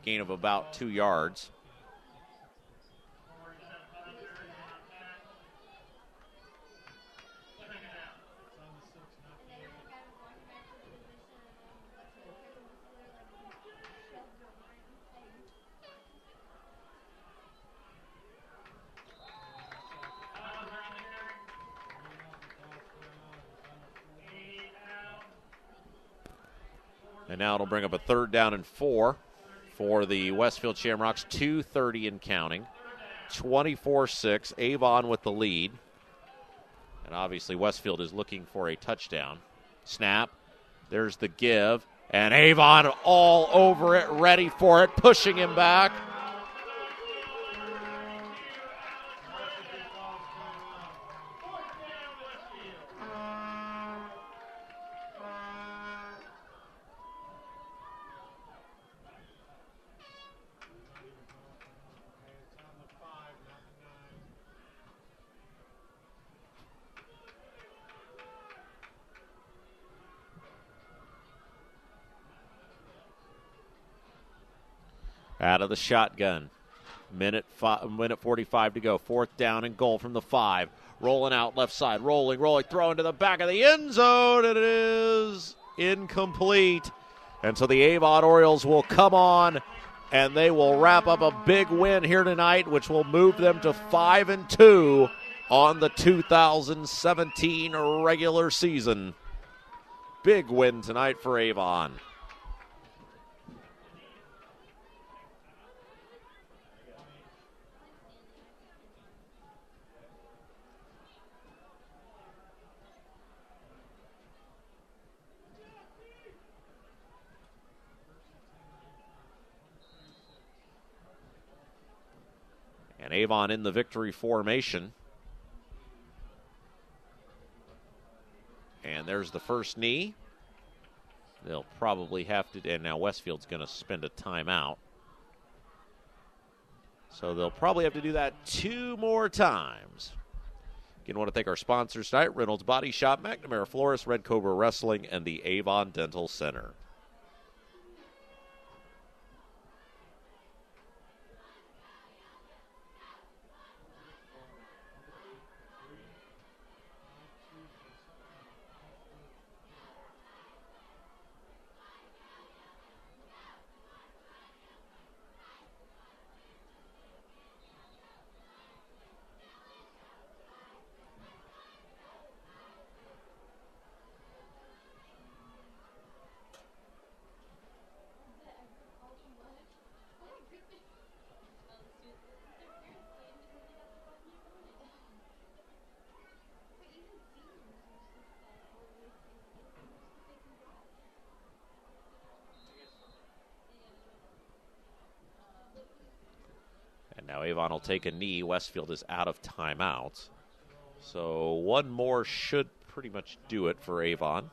Gain of about 2 yards. And now it'll bring up a 3rd down and 4 for the Westfield Shamrocks. 2:30 and counting. 24-6. Avon with the lead. And obviously Westfield is looking for a touchdown. Snap. There's the give. And Avon all over it, ready for it, pushing him back. Out of the shotgun. Minute 45 to go. 4th down and goal from the 5. Rolling out left side. Rolling. Throwing to the back of the end zone. And it is incomplete. And so the Avon Orioles will come on, and they will wrap up a big win here tonight, which will move them to 5-2 on the 2017 regular season. Big win tonight for Avon. And Avon in the victory formation. And there's the first knee. They'll probably have to, and now Westfield's going to spend a timeout. So they'll probably have to do that 2 more times. Again, I want to thank our sponsors tonight: Reynolds Body Shop, McNamara Florist, Red Cobra Wrestling, and the Avon Dental Center. Now Avon will take a knee. Westfield is out of timeouts. So 1 more should pretty much do it for Avon.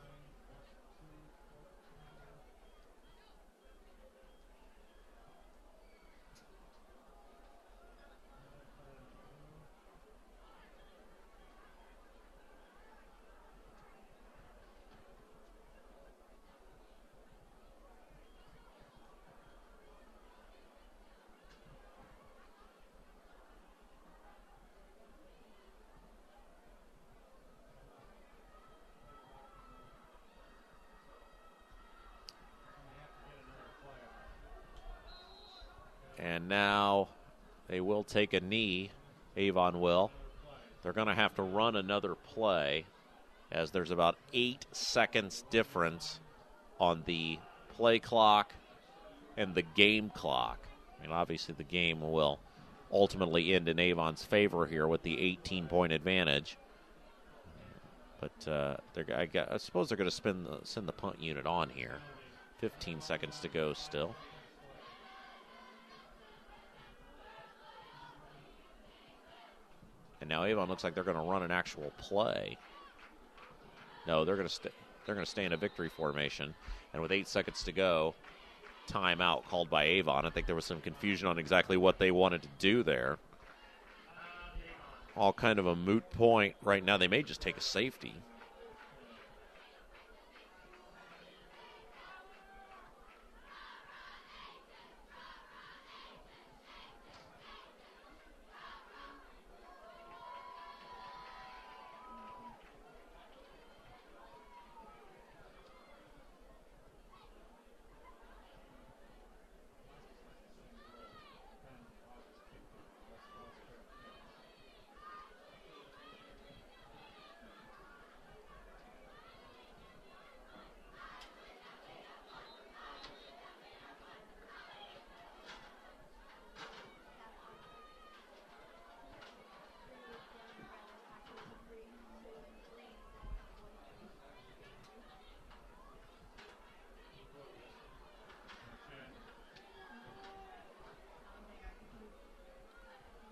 now they will take a knee. Avon will. They're going to have to run another play as there's about 8 seconds difference on the play clock and the game clock. I mean, obviously the game will ultimately end in Avon's favor here with the 18-point advantage. But I suppose they're going to send the punt unit on here. 15 seconds to go still. And now Avon looks like they're going to run an actual play. No, they're going to stay in a victory formation. And with 8 seconds to go, timeout called by Avon. I think there was some confusion on exactly what they wanted to do there. All kind of a moot point right now. They may just take a safety.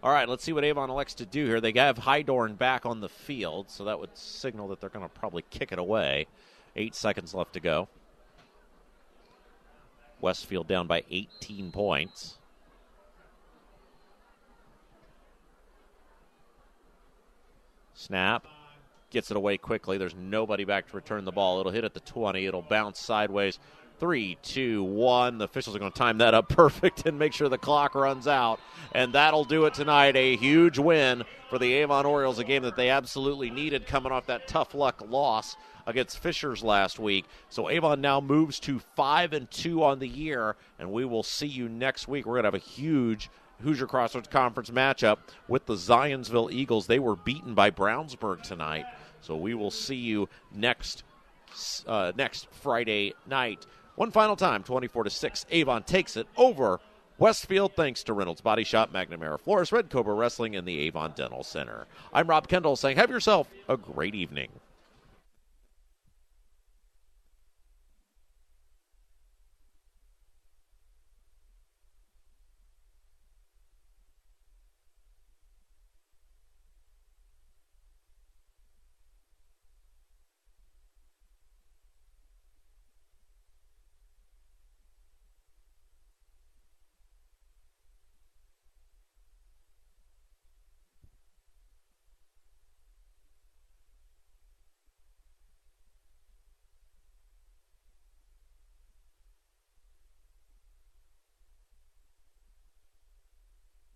All right, let's see what Avon elects to do here. They have Hydorn back on the field, so that would signal that they're going to probably kick it away. 8 seconds left to go. Westfield down by 18 points. Snap. Gets it away quickly. There's nobody back to return the ball. It'll hit at the 20. It'll bounce sideways. 3, 2, 1. The officials are going to time that up perfect and make sure the clock runs out. And that'll do it tonight. A huge win for the Avon Orioles, a game that they absolutely needed coming off that tough luck loss against Fishers last week. So Avon now moves to 5-2 on the year, and we will see you next week. We're going to have a huge Hoosier Crossroads Conference matchup with the Zionsville Eagles. They were beaten by Brownsburg tonight. So we will see you next Friday night. One final time, 24-6. Avon takes it over Westfield thanks to Reynolds Body Shop, McNamara Flores, Red Cobra Wrestling, and the Avon Dental Center. I'm Rob Kendall saying have yourself a great evening.